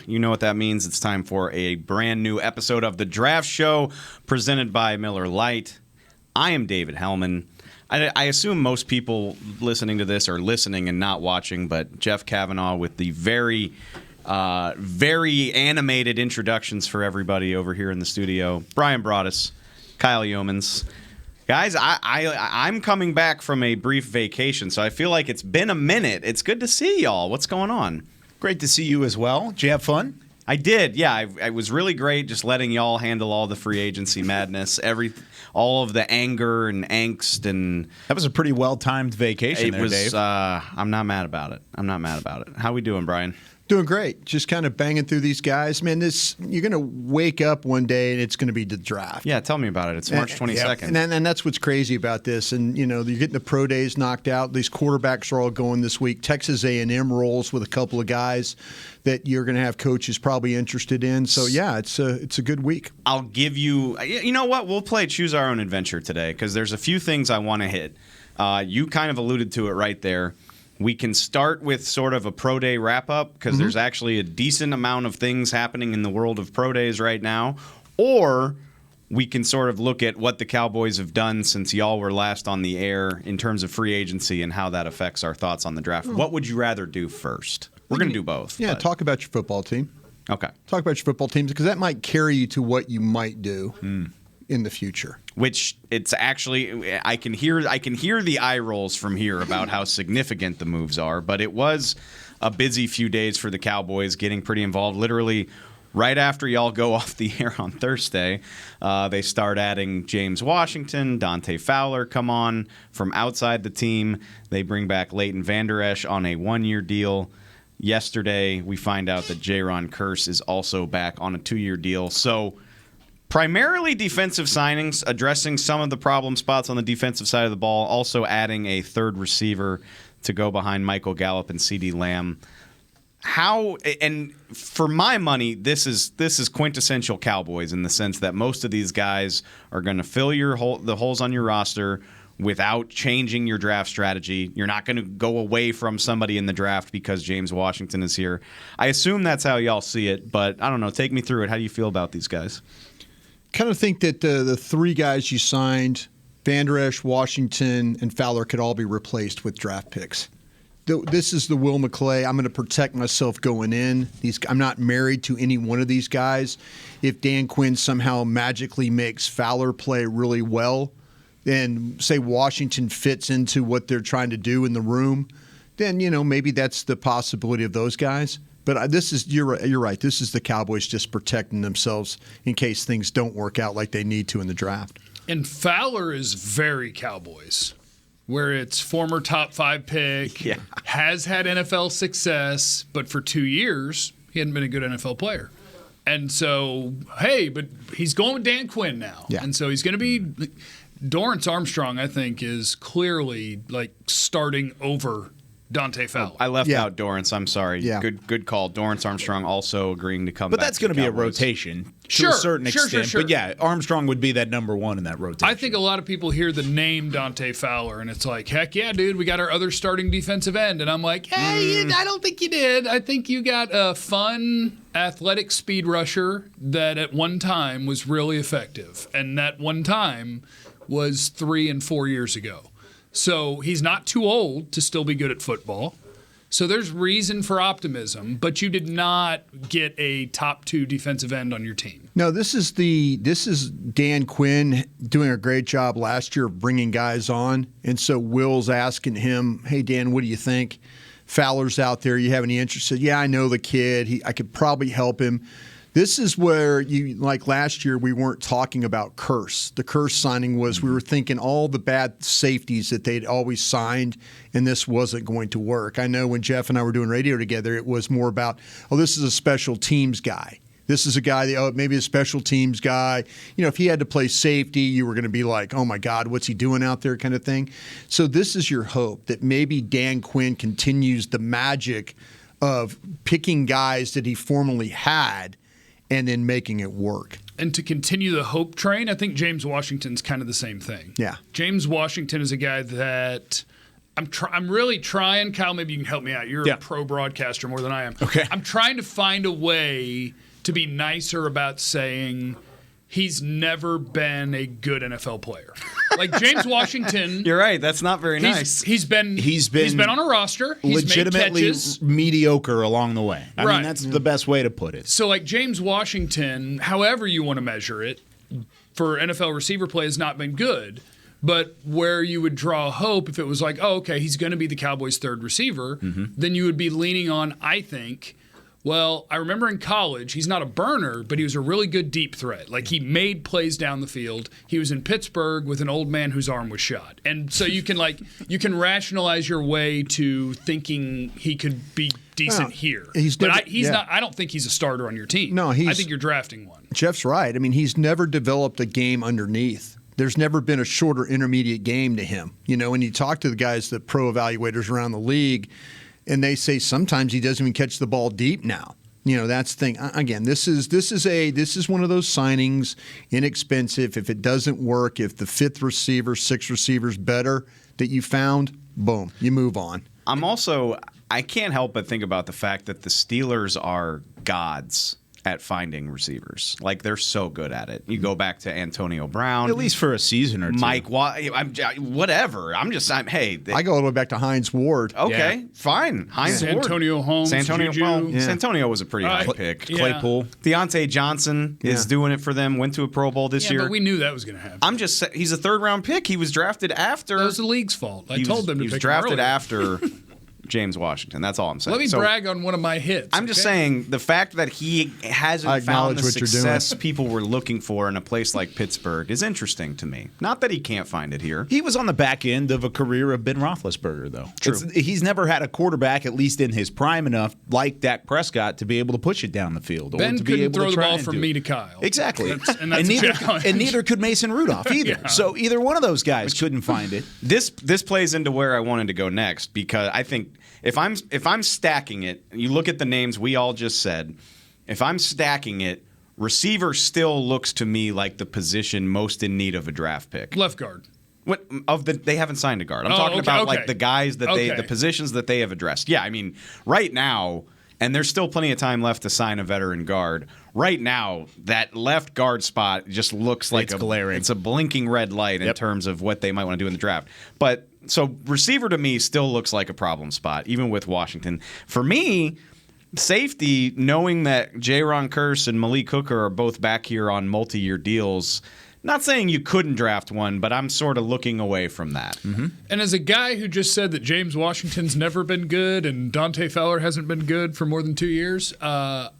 You know what that means. It's time for a brand new episode of The Draft Show presented by Miller Lite. I am David Hellman. I assume most people listening to this are listening and not watching, but Jeff Kavanaugh with the very animated introductions for everybody over here in the studio. Brian Broaddus, Kyle Yeomans. Guys, I'm coming back from a brief vacation, so I feel like it's been a minute. It's good to see y'all. What's going on? Great to see you as well. Did you have fun? I did, yeah. It was really great just letting y'all handle all the free agency madness, all of the anger and angst. And that was a pretty well-timed vacation there, Dave. I'm not mad about it. How we doing, Brian? Doing great. Just kind of banging through these guys. Man, you're going to wake up one day and it's going to be the draft. Yeah, tell me about it. It's March 22nd. And that's what's crazy about this. And, you're getting the pro days knocked out. These quarterbacks are all going this week. Texas A&M rolls with a couple of guys that you're going to have coaches probably interested in. So, yeah, it's a good week. I'll give you – you know what? We'll play Choose Our Own Adventure today because there's a few things I want to hit. You kind of alluded to it right there. We can start with sort of a pro day wrap-up because there's actually a decent amount of things happening in the world of pro days right now. Or we can sort of look at what the Cowboys have done since y'all were last on the air in terms of free agency and how that affects our thoughts on the draft. What would you rather do first? We're going to do both. Yeah, talk about your football team. Okay. Talk about your football teams because that might carry you to what you might do in the future. Which it's actually, I can hear the eye rolls from here about how significant the moves are. But it was a busy few days for the Cowboys, getting pretty involved. Literally, right after y'all go off the air on Thursday, they start adding James Washington, Dante Fowler come on from outside the team. They bring back Leighton Vander Esch on a 1-year deal. Yesterday, we find out that Jaron Kearse is also back on a 2-year deal. So primarily defensive signings, addressing some of the problem spots on the defensive side of the ball, also adding a third receiver to go behind Michael Gallup and CeeDee Lamb. How, and for my money, this is quintessential Cowboys in the sense that most of these guys are going to fill the holes on your roster without changing your draft strategy. You're not going to go away from somebody in the draft because James Washington is here. I assume that's how y'all see it, but I don't know. Take me through it. How do you feel about these guys? Kind of think that the three guys you signed, Vander Esch, Washington, and Fowler, could all be replaced with draft picks. This is the Will McClay. I'm going to protect myself going in. I'm not married to any one of these guys. If Dan Quinn somehow magically makes Fowler play really well, and say Washington fits into what they're trying to do in the room, then maybe that's the possibility of those guys. But you're right. This is the Cowboys just protecting themselves in case things don't work out like they need to in the draft. And Fowler is very Cowboys, where it's former top 5 pick, has had NFL success, but for 2 years he hadn't been a good NFL player. And so, but he's going with Dan Quinn now. Yeah. And so he's going to be Dorrance Armstrong, I think, is clearly like starting over Dante Fowler. I left out Dorrance. I'm sorry. Yeah. Good call. Dorrance Armstrong also agreeing to come back. But that's going to be a rotation to a certain extent. Sure. But yeah, Armstrong would be that number one in that rotation. I think a lot of people hear the name Dante Fowler and it's like, heck yeah, dude, we got our other starting defensive end. And I'm like, hey, I don't think you did. I think you got a fun, athletic speed rusher that at one time was really effective. And that one time was 3 and 4 years ago. So he's not too old to still be good at football. So there's reason for optimism, but you did not get a top 2 defensive end on your team. No, this is Dan Quinn doing a great job last year of bringing guys on. And so Will's asking him, hey, Dan, what do you think? Fowler's out there. You have any interest? He said, yeah, I know the kid. I could probably help him. This is where like last year, we weren't talking about Kearse. The Kearse signing was we were thinking all the bad safeties that they'd always signed, and this wasn't going to work. I know when Jeff and I were doing radio together, it was more about, this is a special teams guy. This is a guy that, maybe a special teams guy. If he had to play safety, you were going to be like, oh, my God, what's he doing out there kind of thing. So this is your hope that maybe Dan Quinn continues the magic of picking guys that he formerly had and then making it work. And to continue the hope train, I think James Washington's kind of the same thing. Yeah. James Washington is a guy that I'm really trying. Kyle, maybe you can help me out. You're a pro broadcaster more than I am. Okay. I'm trying to find a way to be nicer about saying he's never been a good NFL player. Like James Washington. You're right. That's not very nice. He's been on a roster. He's legitimately made catches. mediocre along the way. I Right. mean, that's the best way to put it. So like James Washington, however you want to measure it, for NFL receiver play has not been good. But where you would draw hope if it was like, oh, okay, he's going to be the Cowboys' third receiver, then you would be leaning on, I think, well, I remember in college, he's not a burner, but he was a really good deep threat. Like he made plays down the field. He was in Pittsburgh with an old man whose arm was shot. And so you can rationalize your way to thinking he could be decent here. I don't think he's a starter on your team. No, I think you're drafting one. Jeff's right. I mean, he's never developed a game underneath. There's never been a shorter intermediate game to him. You know, when you talk to the guys, the pro evaluators around the league, and they say sometimes he doesn't even catch the ball deep now. You know, that's the thing. Again, this is one of those signings, inexpensive. If it doesn't work, if the fifth receiver, sixth receiver's better that you found, boom, you move on. I can't help but think about the fact that the Steelers are gods at finding receivers. Like, they're so good at it. You go back to Antonio Brown. At least for a season or two. Whatever. Hey. I go all the way back to Hines Ward. Okay, fine. Hines Ward. Santonio Holmes. Santonio was a pretty high pick. Yeah. Claypool. Deontay Johnson is doing it for them. Went to a Pro Bowl this year. But we knew that was going to happen. He's a third-round pick. He was drafted after. That was the league's fault. I told them to pick him. He was drafted earlier. after James Washington. That's all I'm saying. Let me brag on one of my hits. I'm just saying the fact that he hasn't found the success people were looking for in a place like Pittsburgh is interesting to me. Not that he can't find it here. He was on the back end of a career of Ben Roethlisberger, though. True. He's never had a quarterback, at least in his prime enough, like Dak Prescott, to be able to push it down the field. Ben or to be couldn't able throw to the try ball and from do me it. to Kyle. Exactly. And neither could Mason Rudolph either. Yeah. So either one of those guys couldn't find it. This plays into where I wanted to go next, because I think if I'm stacking it, you look at the names we all just said, if I'm stacking it, receiver still looks to me like the position most in need of a draft pick. Left guard. They haven't signed a guard. I'm talking about like the guys that the positions that they have addressed. Yeah, I mean, right now, and there's still plenty of time left to sign a veteran guard. Right now, that left guard spot just looks like glaring. It's a blinking red light in terms of what they might want to do in the draft. But so receiver to me still looks like a problem spot, even with Washington. For me, safety, knowing that Jaron Kearse and Malik Hooker are both back here on multi-year deals. Not saying you couldn't draft one, but I'm sort of looking away from that. Mm-hmm. And as a guy who just said that James Washington's never been good and Dante Fowler hasn't been good for more than 2 years, I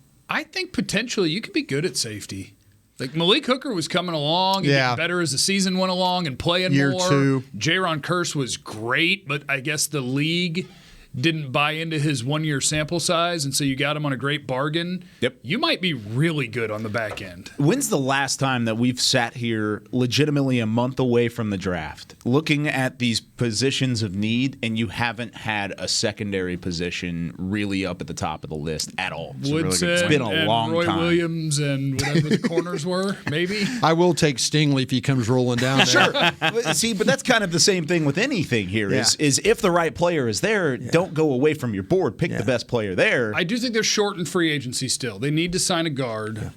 think potentially you could be good at safety. Like Malik Hooker was coming along and getting better as the season went along and playing Year more. two. Jaron Kearse was great, but I guess the league didn't buy into his 1 year sample size, and so you got him on a great bargain. Yep. You might be really good on the back end. When's the last time that we've sat here legitimately a month away from the draft looking at these positions of need and you haven't had a secondary position really up at the top of the list at all? Woodson It's been a long Roy time. Williams and whatever the corners were, maybe. I will take Stingley if he comes rolling down there. Sure. See, but that's kind of the same thing with anything here is if the right player is there, don't go away from your board. Pick the best player there. I do think they're short in free agency still. They need to sign a guard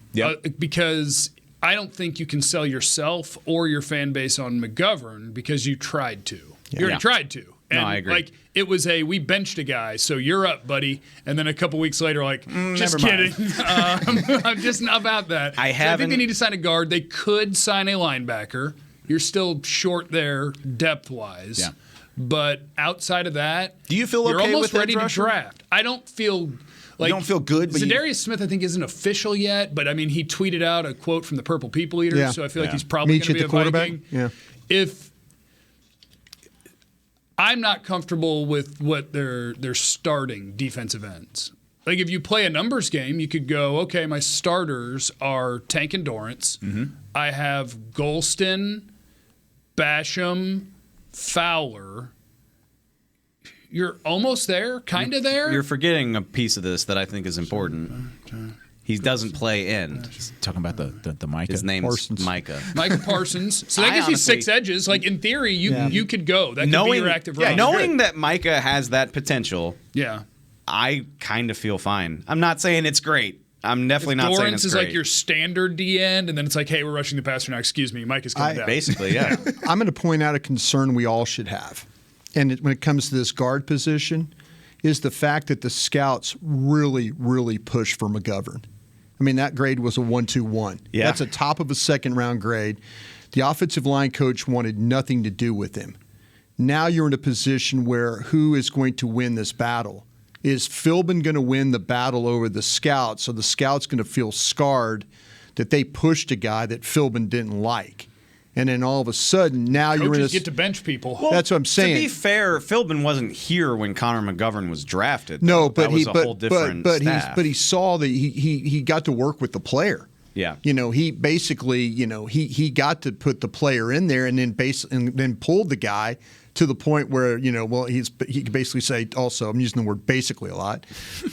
because I don't think you can sell yourself or your fan base on McGovern because you tried to. You already tried to. And I agree. Like it was we benched a guy, so you're up, buddy. And then a couple weeks later, just kidding. I'm just not about that. I think they need to sign a guard. They could sign a linebacker. You're still short there depth-wise. Yeah. But outside of that, do you feel you're okay almost with ready to draft. I don't feel like you don't feel good. But Zadarius Smith, I think, isn't official yet. But I mean, he tweeted out a quote from the Purple People Eater, so I feel like he's probably going to be a Viking. Yeah. If I'm not comfortable with what they're starting defensive ends. Like if you play a numbers game, you could go, okay, my starters are Tank and Dorrance. Mm-hmm. I have Golston, Basham, Fowler. You're almost there, kind of there. You're forgetting a piece of this that I think is important. He doesn't play end. Talking about the Micah. His name's Parsons. Micah. Micah Parsons. So that I gives you honestly- 6 edges. Like, in theory, you could go. That could be your active roster. knowing that Micah has that potential, Yeah. I kind of feel fine. I'm not saying it's great. I'm definitely not saying Dorrance it's is great. like your standard D end, and then it's like, hey, we're rushing the passer now. Excuse me, Mike is coming down. Basically, yeah. I'm going to point out a concern we all should have, and when it comes to this guard position, is the fact that the scouts really, really push for McGovern. I mean, that grade was a 1-2-1. Yeah. That's a top of a second-round grade. The offensive line coach wanted nothing to do with him. Now you're in a position where who is going to win this battle? Is Philbin going to win the battle over the scouts, or the scouts going to feel scarred that they pushed a guy that Philbin didn't like? And then all of a sudden, now you're in Coaches a get to bench people. That's what I'm saying. To be fair, Philbin wasn't here when Connor McGovern was drafted. No, though. but that was he a but whole different staff. he saw that he got to work with the player. Yeah. He basically he got to put the player in there and then pulled the guy to the point where he could basically say, also, I'm using the word basically a lot,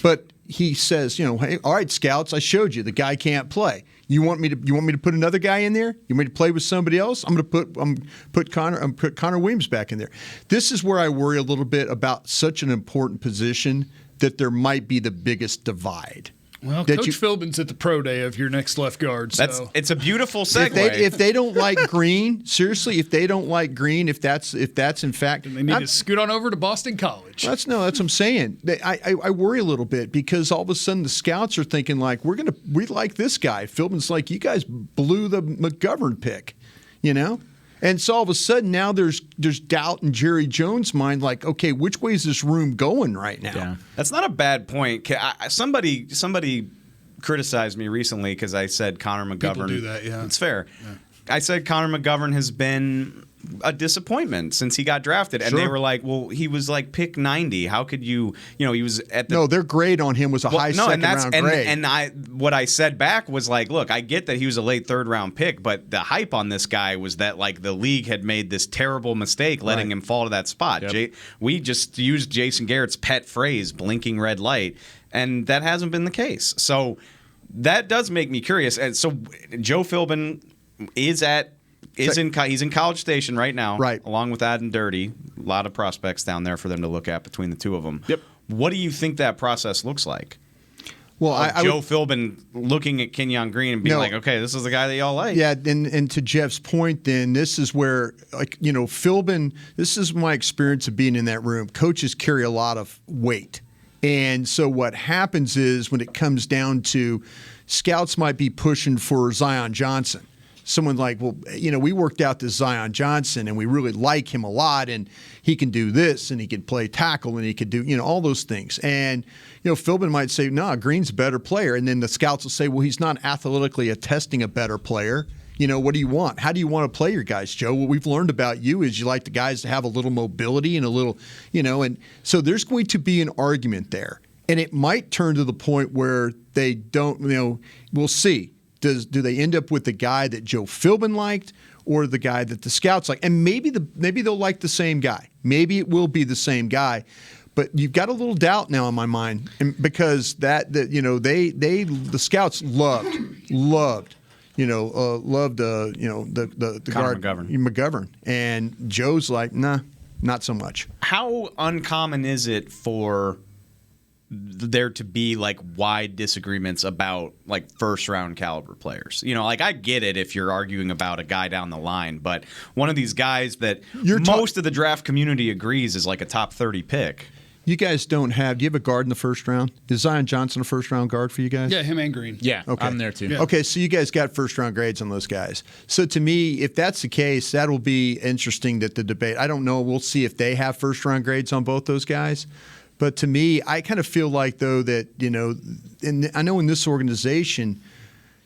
but he says, hey, all right, scouts, I showed you the guy can't play. You want me to put another guy in there? You want me to play with somebody else? I'm going to put Connor Williams back in there. This is where I worry a little bit about such an important position that there might be the biggest divide. Well, Coach Philbin's at the pro day of your next left guard. So It's a beautiful segue. If they don't like Green, seriously, if they don't like Green, if that's in fact, they need to scoot on over to Boston College. That's what I'm saying. I worry a little bit because all of a sudden the scouts are thinking like we like this guy. Philbin's like, you guys blew the McGovern pick, And so all of a sudden now there's doubt in Jerry Jones' mind, like, okay, which way is this room going right now? Yeah. That's not a bad point. Somebody criticized me recently because I said Connor McGovern. People do that, yeah. It's fair. Yeah. I said Connor McGovern has been a disappointment since he got drafted, and they were like, "Well, he was like pick 90. How could you? He was at the their grade on him was a high second round grade." And what I said back was like, "Look, I get that he was a late third round pick, but the hype on this guy was that like the league had made this terrible mistake letting him fall to that spot." Yep. We just used Jason Garrett's pet phrase, "blinking red light," and that hasn't been the case. So that does make me curious. And so Joe Philbin he's in College Station right now, right, along with Adam Dirty. A lot of prospects down there for them to look at between the two of them. Yep. What do you think that process looks like? Well, Joe Philbin looking at Kenyon Green and being like, okay, this is the guy that y'all like. Yeah, and to Jeff's point, then this is where, Philbin. This is my experience of being in that room. Coaches carry a lot of weight, and so what happens is when it comes down to, scouts might be pushing for Zion Johnson. Someone like, well, we worked out this Zion Johnson and we really like him a lot and he can do this and he can play tackle and he could do, all those things. And, Philbin might say, no, Green's a better player. And then the scouts will say, well, he's not athletically attesting a better player. What do you want? How do you want to play your guys, Joe? What we've learned about you is you like the guys to have a little mobility and a little, and so there's going to be an argument there. And it might turn to the point where they don't, we'll see. Do they end up with the guy that Joe Philbin liked or the guy that the scouts like? And maybe they'll like the same guy. Maybe it will be the same guy. But you've got a little doubt now in my mind, and because the scouts loved the Connor guard McGovern. And Joe's like, nah, not so much. How uncommon is it for there to be like wide disagreements about like first round caliber players? I get it if you're arguing about a guy down the line, but one of these guys that most of the draft community agrees is like a top 30 pick. You guys do you have a guard in the first round? Is Zion Johnson a first round guard for you guys? Yeah, him and Green. Yeah, okay. I'm there too. Yeah. Okay, so you guys got first round grades on those guys. So to me, if that's the case, that'll be interesting that the debate. I don't know. We'll see if they have first round grades on both those guys. But to me, I kind of feel like, though, that, and I know in this organization,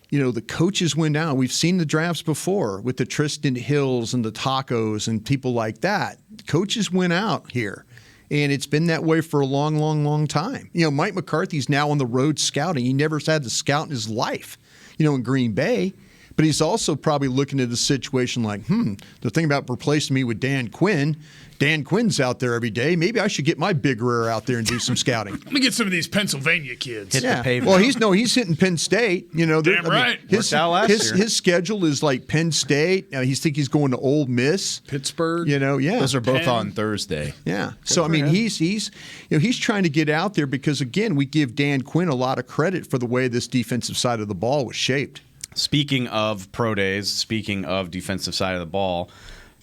the coaches went out. We've seen the drafts before with the Tristan Hills and the Tacos and people like that. Coaches went out here, and it's been that way for a long, long, long time. Mike McCarthy's now on the road scouting. He never had to scout in his life, in Green Bay. but he's also probably looking at the situation like, the thing about replacing me with Dan Quinn. Dan Quinn's out there every day. Maybe I should get my big rear out there and do some scouting. Let me get some of these Pennsylvania kids. Hit the pavement. Well, he's hitting Penn State. Damn right. Worked out last year. His schedule is like Penn State. He's going to Ole Miss, Pittsburgh. Those are both Penn. on Thursday. Yeah. So I mean, he's trying to get out there because again, we give Dan Quinn a lot of credit for the way this defensive side of the ball was shaped. Speaking of pro days, speaking of defensive side of the ball,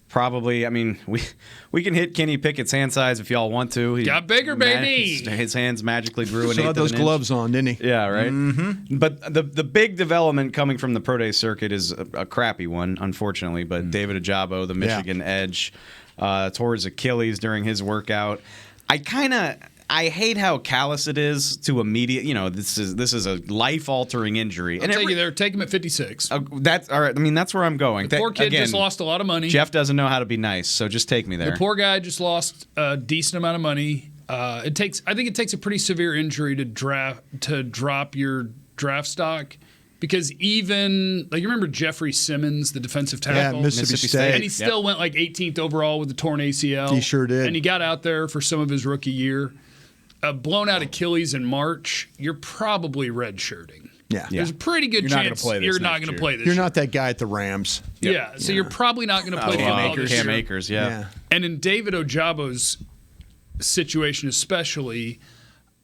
probably, I mean, we can hit Kenny Pickett's hand size if y'all want to. He got bigger, baby. His hands magically grew an Still eighth had of those an inch. gloves on, didn't he? Yeah, right. Mm-hmm. But the big development coming from the pro day circuit is a crappy one, unfortunately. But David Ojabo, the Michigan edge, tore his Achilles during his workout. I hate how callous it is to immediate. This is a life altering injury. I'll take you there. Take him at 56. That's all right. I mean, that's where I'm going. The poor kid just lost a lot of money. Jeff doesn't know how to be nice, so just take me there. The poor guy just lost a decent amount of money. I think it takes a pretty severe injury to drop your draft stock. Because even, you remember Jeffrey Simmons, the defensive tackle? Yeah, Mississippi State. And he still went 18th overall with the torn ACL. He sure did. And he got out there for some of his rookie year. A blown out Achilles in March, you're probably redshirting. Yeah. There's a pretty good chance you're not going to play this You're year. not that guy at the Rams. Yeah, so you're probably not going to play football this year. Cam Akers, yeah. And in David Ojabo's situation especially,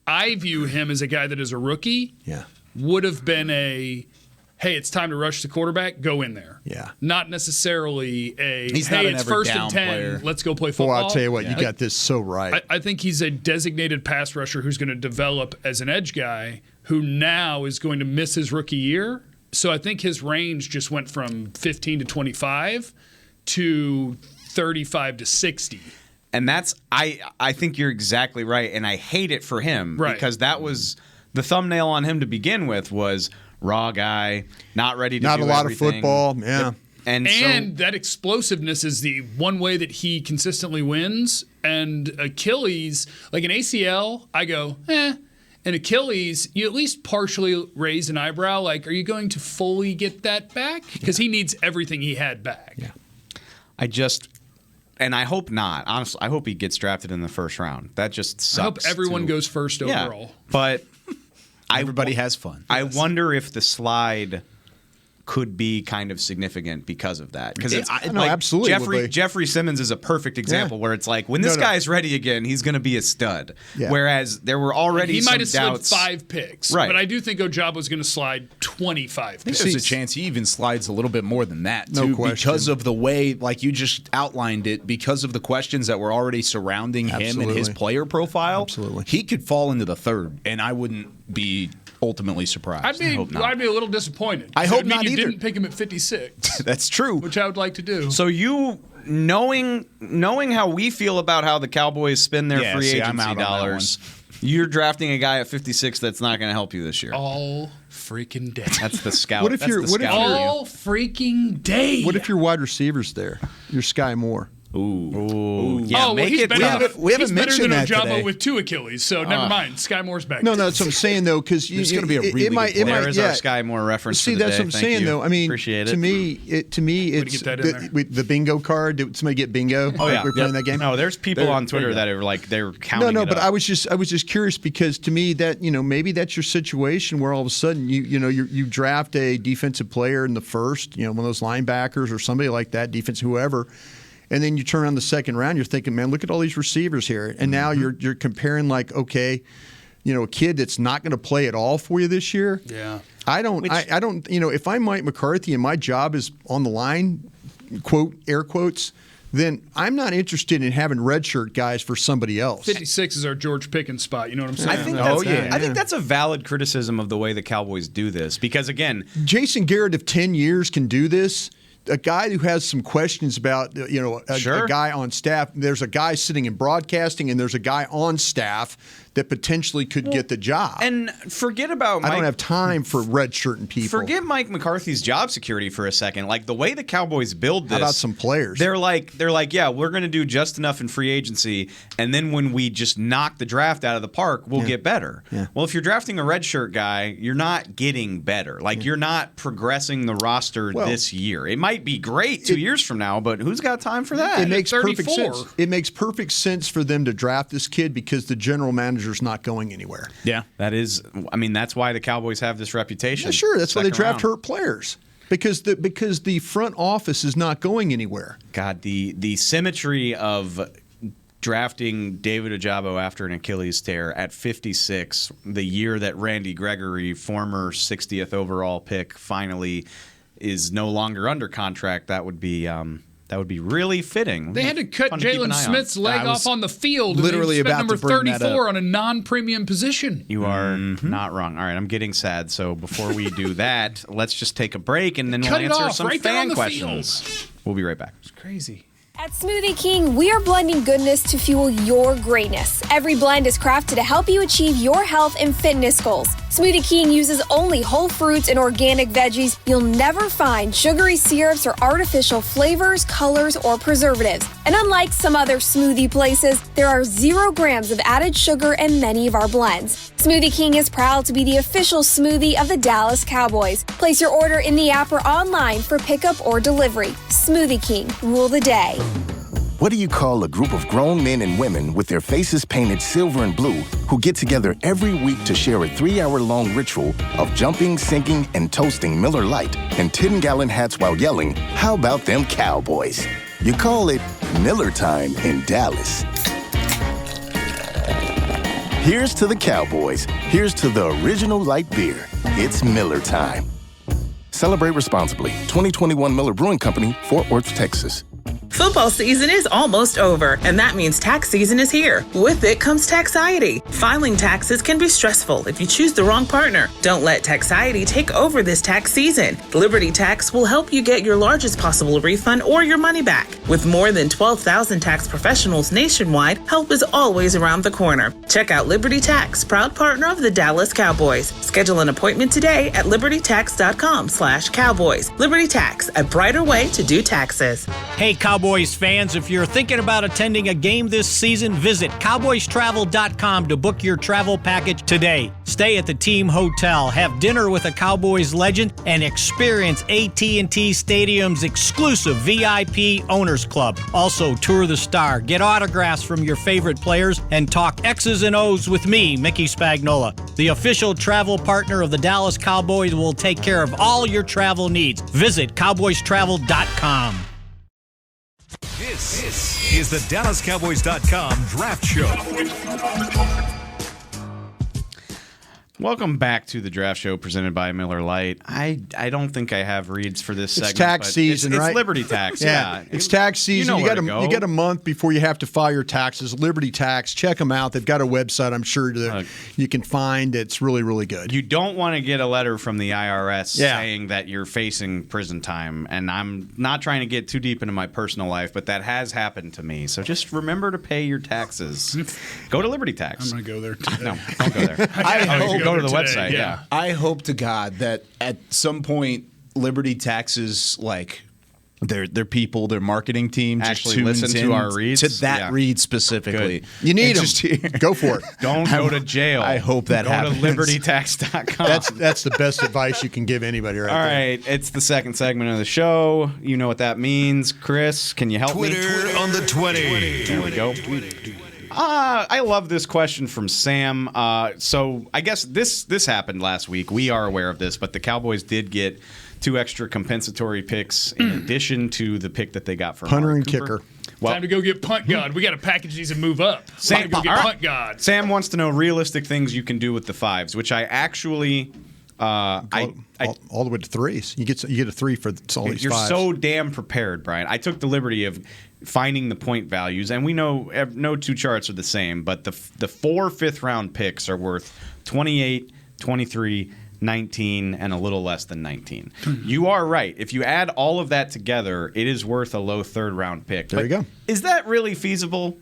I view him as a guy that is a rookie. Yeah. Would have been hey, it's time to rush the quarterback, go in there. Yeah. Not necessarily He's not an it's every first down and 10, player. let's go play football. Well, I'll tell you what, you got this so right. I think he's a designated pass rusher who's going to develop as an edge guy who now is going to miss his rookie year. So I think his range just went from 15 to 25 to 35 to 60. And that's I think you're exactly right, and I hate it for him because that was the thumbnail on him to begin with was raw guy, not ready to not do a lot everything. of football. Yeah. And that explosiveness is the one way that he consistently wins. And Achilles, like an ACL, I go, And Achilles, you at least partially raise an eyebrow. Like, are you going to fully get that back? Because he needs everything he had back. Yeah. And I hope not. Honestly, I hope he gets drafted in the first round. That just sucks. I hope everyone goes first overall. But Everybody has fun. I wonder if the slide could be kind of significant because of that. Because absolutely. Jeffrey Simmons is a perfect example where it's like when this guy's ready again, he's going to be a stud. Yeah. Whereas there were already he some might have doubts. slid 5 picks, Right. but I do think Ojabo's going to slide 25 picks. There's a chance he even slides a little bit more than that, No too, question. because of the way, like you just outlined it, because of the questions that were already surrounding him and his Absolutely. player profile. Absolutely. He could fall into the third, and I wouldn't be ultimately surprised. I'd be a little disappointed. I hope It'd mean not you either. didn't pick him at 56, That's true. which I would like to do. So you knowing how we feel about how the Cowboys spend their free I'm agency out on that dollars, you're drafting a guy at 56 that's not going to help you this year. all freaking day. That's the scout. What if that's you're- the what if scout in you. all freaking day. What if your wide receiver's there? You're Sky Moore. Ooh, yeah, well, make he's it better, tough. We haven't he's better mentioned than that Ojabo today. with 2 Achilles, so never mind. Sky Moore's back. No, that's what I'm saying though, because There's gonna be a really good player. There is our Sky Moore reference. See, for the that's day. what I'm Thank saying you. though. I mean, Appreciate to me, it's get that in there. the bingo card. Did somebody get bingo? Oh yeah, we're playing that game. No, there's people on Twitter you go. that are like they're counting. No, it but up. I was just curious because to me that maybe that's your situation where all of a sudden you draft a defensive player in the first, one of those linebackers or somebody like that, defense whoever, and then you turn on the second round, you're thinking, man, look at all these receivers here, and now you're comparing like, okay, a kid that's not going to play at all for you this year. Yeah. I don't. If I'm Mike McCarthy and my job is on the line, quote air quotes, then I'm not interested in having redshirt guys for somebody else. 56 is our George Pickens spot. You know what I'm saying? I think I think that's a valid criticism of the way the Cowboys do this because again, Jason Garrett of 10 years can do this. a guy who has some questions about, a guy on staff. There's a guy sitting in broadcasting, and there's a guy on staff that potentially could get the job. And forget about Mike. I don't have time for redshirting people. Forget Mike McCarthy's job security for a second. Like the way the Cowboys build this. How about some players? They're like, yeah, we're going to do just enough in free agency, and then when we just knock the draft out of the park, we'll get better. Yeah. Well, if you're drafting a redshirt guy, you're not getting better. Like you're not progressing the roster this year. It might be great 2 years from now, but who's got time for that? It makes 34. perfect sense. It makes perfect sense for them to draft this kid because the general manager's not going anywhere. Yeah. That's why the Cowboys have this reputation. Yeah, sure. That's why they draft Second round. hurt players. Because the front office is not going anywhere. God, the symmetry of drafting David Ojabo after an Achilles tear at 56, the year that Randy Gregory, former 60th overall pick, finally is no longer under contract, that would be really fitting. They had to cut Fun to keep an Jalen eye on. Smith's leg off on the field. literally and they spent about to number bring that 34 up. on a non-premium position. You are not wrong. All right, I'm getting sad. So before we do that, let's just take a break and then we'll Cut it answer off some right there on fan the questions. We'll be right back. It's crazy. At Smoothie King, we are blending goodness to fuel your greatness. Every blend is crafted to help you achieve your health and fitness goals. Smoothie King uses only whole fruits and organic veggies. You'll never find sugary syrups or artificial flavors, colors, or preservatives. And unlike some other smoothie places, there are 0 grams of added sugar in many of our blends. Smoothie King is proud to be the official smoothie of the Dallas Cowboys. Place your order in the app or online for pickup or delivery. Smoothie King, rule the day. What do you call a group of grown men and women with their faces painted silver and blue who get together every week to share a 3-hour-long ritual of jumping, singing, and toasting Miller Lite and 10-gallon hats while yelling, "How about them Cowboys?" You call it Miller Time in Dallas. Here's to the Cowboys. Here's to the original light beer. It's Miller Time. Celebrate responsibly. 2021 Miller Brewing Company, Fort Worth, Texas. Football season is almost over, and that means tax season is here. With it comes taxiety. Filing taxes can be stressful if you choose the wrong partner. Don't let taxiety take over this tax season. Liberty Tax will help you get your largest possible refund or your money back. With more than 12,000 tax professionals nationwide, help is always around the corner. Check out Liberty Tax, proud partner of the Dallas Cowboys. Schedule an appointment today at libertytax.com/cowboys. Liberty Tax, a brighter way to do taxes. Hey, Cowboys fans, if you're thinking about attending a game this season, visit cowboystravel.com to book your travel package today. Stay at the team hotel, have dinner with a Cowboys legend, and experience AT&T Stadium's exclusive VIP Owners Club. Also, tour the Star, get autographs from your favorite players, and talk X's and O's with me, Mickey Spagnola. The official travel partner of the Dallas Cowboys will take care of all your travel needs. Visit cowboystravel.com. This is the DallasCowboys.com Draft Show. Welcome back to the Draft Show presented by Miller Lite. I don't think I have reads for this segment. It's tax but season, it's right? Liberty Tax, yeah. It's tax season. You know where to go. You get a month before you have to file your taxes. Liberty Tax, check them out. They've got a website I'm sure that you can find. It's really, really good. You don't want to get a letter from the IRS Yeah. saying that you're facing prison time. And I'm not trying to get too deep into my personal life, but that has happened to me. So just remember to pay your taxes. Go to Liberty Tax. I'm going to go there today. No, don't go there. I Go hope to the today, website, yeah. I hope to God that at some point Liberty Taxes, like their people, their marketing team, Actually just tunes listen to in our reads? to that Yeah. read specifically. Good. You need And them. Go for it. Don't go to jail. I hope that happens. Go to libertytax.com. That's the best advice you can give anybody right All there. right, it's the second segment of the show. You know what that means. Chris, can you help me? Twitter on the 20. There we go. I love this question from Sam. So I guess this happened last week. We are aware of this, but the Cowboys did get 2 extra compensatory picks in addition to the pick that they got from Punter Amari and Cooper. kicker. Well, Time to go get Punt God. We got to package these and move up. Time to go get all right. Punt God. Sam wants to know realistic things you can do with the 5s, which I actually all the way to 3s. You get a 3 for all these You're 5s. so damn prepared, Brian. I took the liberty of finding the point values, and we know no 2 charts are the same, but the 4 fifth-round picks are worth 28, 23, 19, and a little less than 19. You are right. If you add all of that together, it is worth a low third-round pick. There you go. Is that really feasible?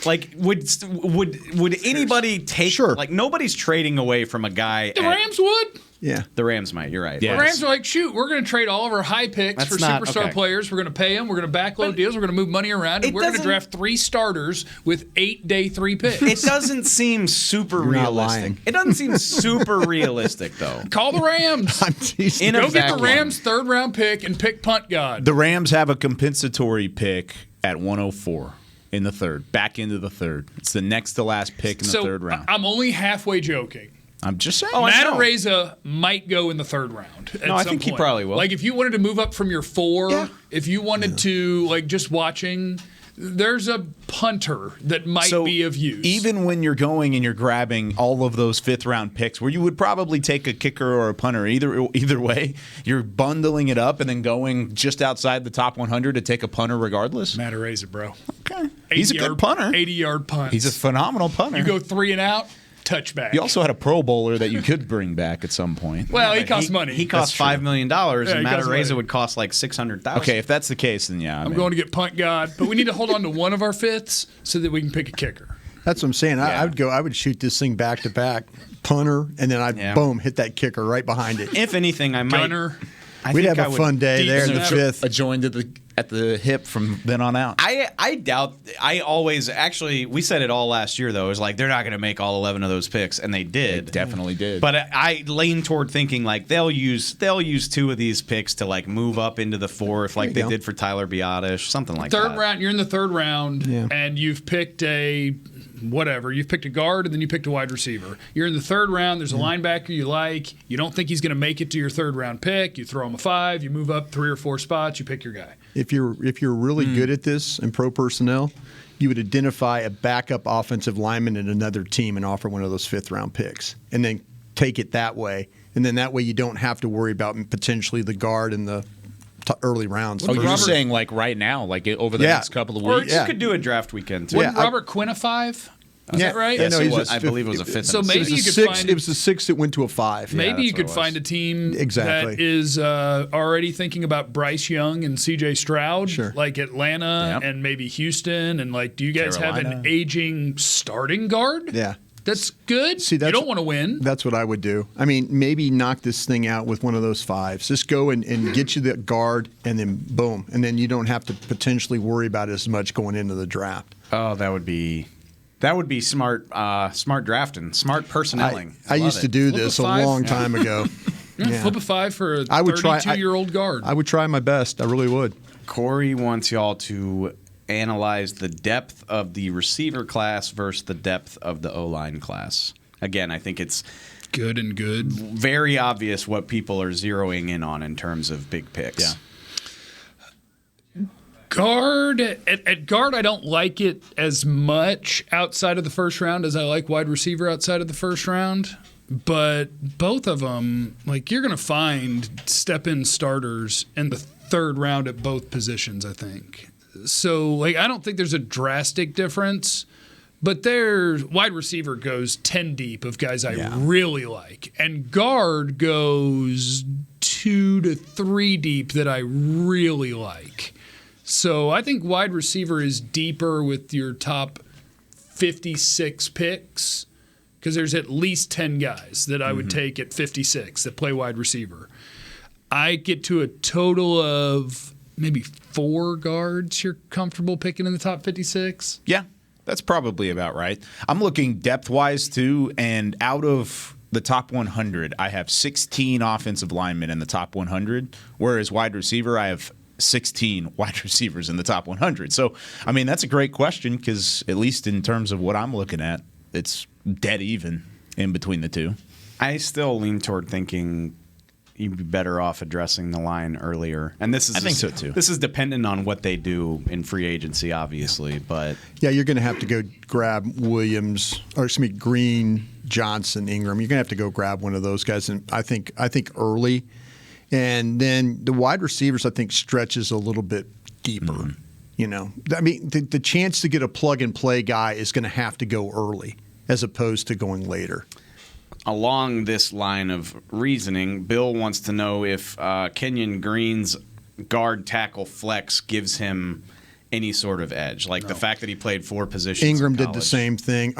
Like, would anybody take? Sure. Like, nobody's trading away from a guy. The Rams would. Yeah. The Rams might. You're right. Yeah. The Rams are like, shoot, we're going to trade all of our high picks That's for not- superstar okay. players. We're going to pay them. We're going to backload deals. We're going to move money around. And it we're going to doesn't- draft 3 starters with 8 day 3 picks. It doesn't seem super You're not realistic. lying. It doesn't seem super realistic, though. Call the Rams. I'm teasing. In a Go get the vacuum. Rams' 3rd round pick and pick punt god. The Rams have a compensatory pick at 104 in the third, back into the third. It's the next to last pick in the so third round. I'm only halfway joking. I'm just saying. Oh, I Matt know. Araiza might go in the 3rd round. No, I think he probably will. Like if you wanted to move up from your 4, if you wanted to, like just watching, there's a punter that might So be of use. even when you're going and you're grabbing all of those 5th round picks, where you would probably take a kicker or a punter, either way, you're bundling it up and then going just outside the top 100 to take a punter regardless. Matt Araiza, bro. Okay, he's a good 80-yard punter. 80-yard punt. He's a phenomenal punter. You go 3 and out, touchback. You also had a Pro Bowler that you could bring back at some point. well, he costs money. He costs That's $5 million, and he Matt costs money. Araiza would cost like $600,000. Okay, if that's the case, then yeah. I'm going to get punt god, but we need to hold on to one of our 5ths so that we can pick a kicker. That's what I'm saying. I would shoot this thing back to back, punter, and then I'd boom hit that kicker right behind it. If anything, I might. Gunner. We'd have a fun day deep there in the snap. 5th. a joint at the hip from then on out. I doubt. I always actually. We said it all last year though. It was like they're not going to make all 11 of those picks, and they did. Definitely did. But I lean toward thinking like they'll use 2 of these picks to like move up into the 4th, like they did for Tyler Biotish, something like that. 3rd round, you're in the 3rd round, Yeah. and you've picked a whatever. You've picked a guard, and then you picked a wide receiver. You're in the 3rd round. There's a linebacker you like. You don't think he's going to make it to your 3rd round pick. You throw him a 5. You move up 3 or 4 spots. You pick your guy. If you're really good at this in pro personnel, you would identify a backup offensive lineman in another team and offer one of those 5th round picks, and then take it that way. And then that way you don't have to worry about potentially the guard in the early rounds. Oh, you're Robert- saying like right now, like over the next couple of Or weeks? you could do a draft weekend too. Wasn't Robert Quinn a 5? Is that right? Yeah, no, he he's was. a I believe it was a 5th. So and a maybe sixth. you could 6. find- It was a 6 that went to a 5. Maybe that's you what could it was. find a team Exactly. that is already thinking about Bryce Young and C.J. Stroud, Sure. like Atlanta Yep. and maybe Houston. And like, do you guys have Carolina. an aging starting guard? Yeah. That's good. See, you that's- don't want to win. That's what I would do. I mean, maybe knock this thing out with one of those 5s. Just go and get you the guard, and then boom. And then you don't have to potentially worry about it as much going into the draft. Oh, that would be smart. Smart drafting. Smart personnelling. I Love used to it. do Flip a this a 5. long time ago. Yeah. Flip a 5 for a I would try- 32-year-old guard. I would try my best. I really would. Corey wants y'all to analyze the depth of the receiver class versus the depth of the O-line class. Again, I think it's Good and good. very obvious what people are zeroing in on in terms of big picks. Yeah. Guard at guard, I don't like it as much outside of the 1st round as I like wide receiver outside of the 1st round. But both of them, like you're going to find step-in starters in the 3rd round at both positions, I think. So, like, I don't think there's a drastic difference, but their wide receiver goes 10 deep of guys I really like, and guard goes 2 to 3 deep that I really like. So I think wide receiver is deeper with your top 56 picks because there's at least 10 guys that I would take at 56 that play wide receiver. I get to a total of maybe 4 guards you're comfortable picking in the top 56. Yeah, that's probably about right. I'm looking depth-wise, too, and out of the top 100, I have 16 offensive linemen in the top 100, whereas wide receiver, I have 16 wide receivers in the top 100. So, I mean, that's a great question because at least in terms of what I'm looking at, it's dead even in between the two. I still lean toward thinking you'd be better off addressing the line earlier. And this is I think so, too. This is dependent on what they do in free agency, obviously, but Yeah, you're going to have to go grab Green, Johnson, Ingram. You're going to have to go grab one of those guys, and I think early. And then the wide receivers, I think, stretches a little bit deeper. You know, I mean, the chance to get a plug and play guy is going to have to go early as opposed to going later. along this line of reasoning, Bill wants to know if Kenyon Green's guard tackle flex gives him any sort of edge, like the fact that he played 4 positions. Ingram did the same thing.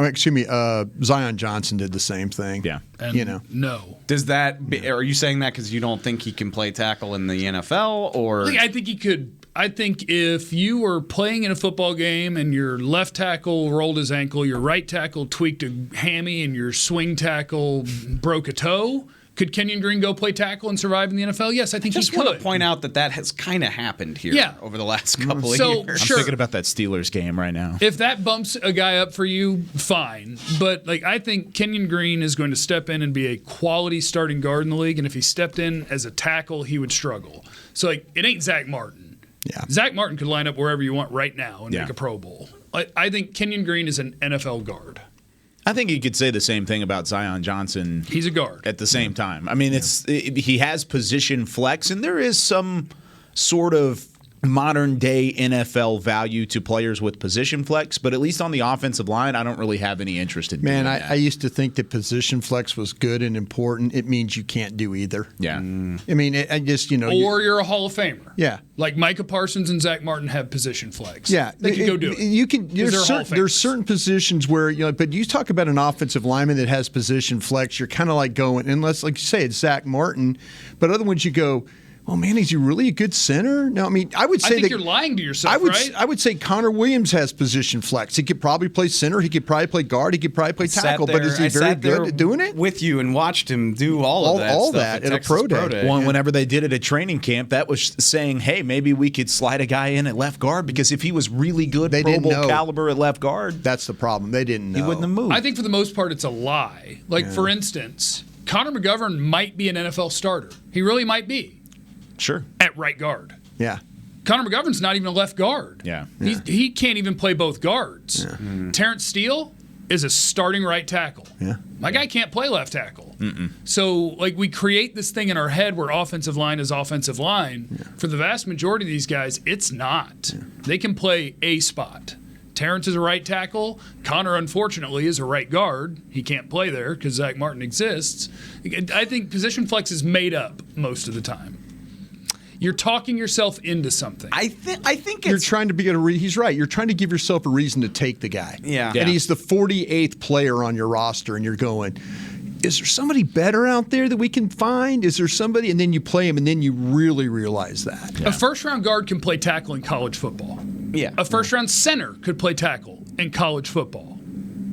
Zion Johnson did the same thing. Yeah. And no. Does that? Are you saying that because you don't think he can play tackle in the NFL, or? I think he could. I think if you were playing in a football game and your left tackle rolled his ankle, your right tackle tweaked a hammy, and your swing tackle broke a toe, could Kenyon Green go play tackle and survive in the NFL? Yes, I think he could. I just want to point out that has kind of happened here over the last couple of years. I'm thinking about that Steelers game right now. If that bumps a guy up for you, fine. But I think Kenyon Green is going to step in and be a quality starting guard in the league. And if he stepped in as a tackle, he would struggle. So it ain't Zach Martin. Yeah. Zach Martin could line up wherever you want right now and make a Pro Bowl. I think Kenyon Green is an NFL guard. I think you could say the same thing about Zion Johnson. He's a guard. At the same time. I mean, he has position flex, and there is some sort of modern-day NFL value to players with position flex, but at least on the offensive line, I don't really have any interest in doing that. I used to think that position flex was good and important. It means you can't do either. Yeah. I mean, I just, Or you're a Hall of Famer. Yeah. Like Micah Parsons and Zach Martin have position flex. Yeah. They can go do it. You can. There's certain positions where, but you talk about an offensive lineman that has position flex, you're kind of like going, unless, like you say, it's Zach Martin, but other ones you go, oh man, is he really a good center? No, I mean, I would say I think you're lying to yourself, right? I would say Connor Williams has position flex. He could probably play center. He could probably play guard. He could probably play tackle. But is he very good at doing it? With you and watched him do all of that. All stuff that at Texas a pro day. Whenever they did it at training camp, that was saying, hey, maybe we could slide a guy in at left guard because if he was really good, Pro Bowl caliber at left guard, that's the problem. They didn't know. He wouldn't have moved. I think for the most part, it's a lie. For instance, Connor McGovern might be an NFL starter. He really might be. Sure. At right guard. Yeah. Connor McGovern's not even a left guard. Yeah. He can't even play both guards. Yeah. Terrence Steele is a starting right tackle. Yeah. My guy can't play left tackle. So, we create this thing in our head where offensive line is offensive line. Yeah. For the vast majority of these guys, it's not. Yeah. They can play a spot. Terrence is a right tackle. Connor, unfortunately, is a right guard. He can't play there because Zach Martin exists. I think position flex is made up most of the time. You're talking yourself into something. I think you're trying to be he's right. You're trying to give yourself a reason to take the guy. Yeah. And he's the 48th player on your roster, and you're going, is there somebody better out there that we can find? Is there somebody? And then you play him, and then you really realize that. Yeah. A first-round guard can play tackle in college football. Yeah. A first-round center could play tackle in college football.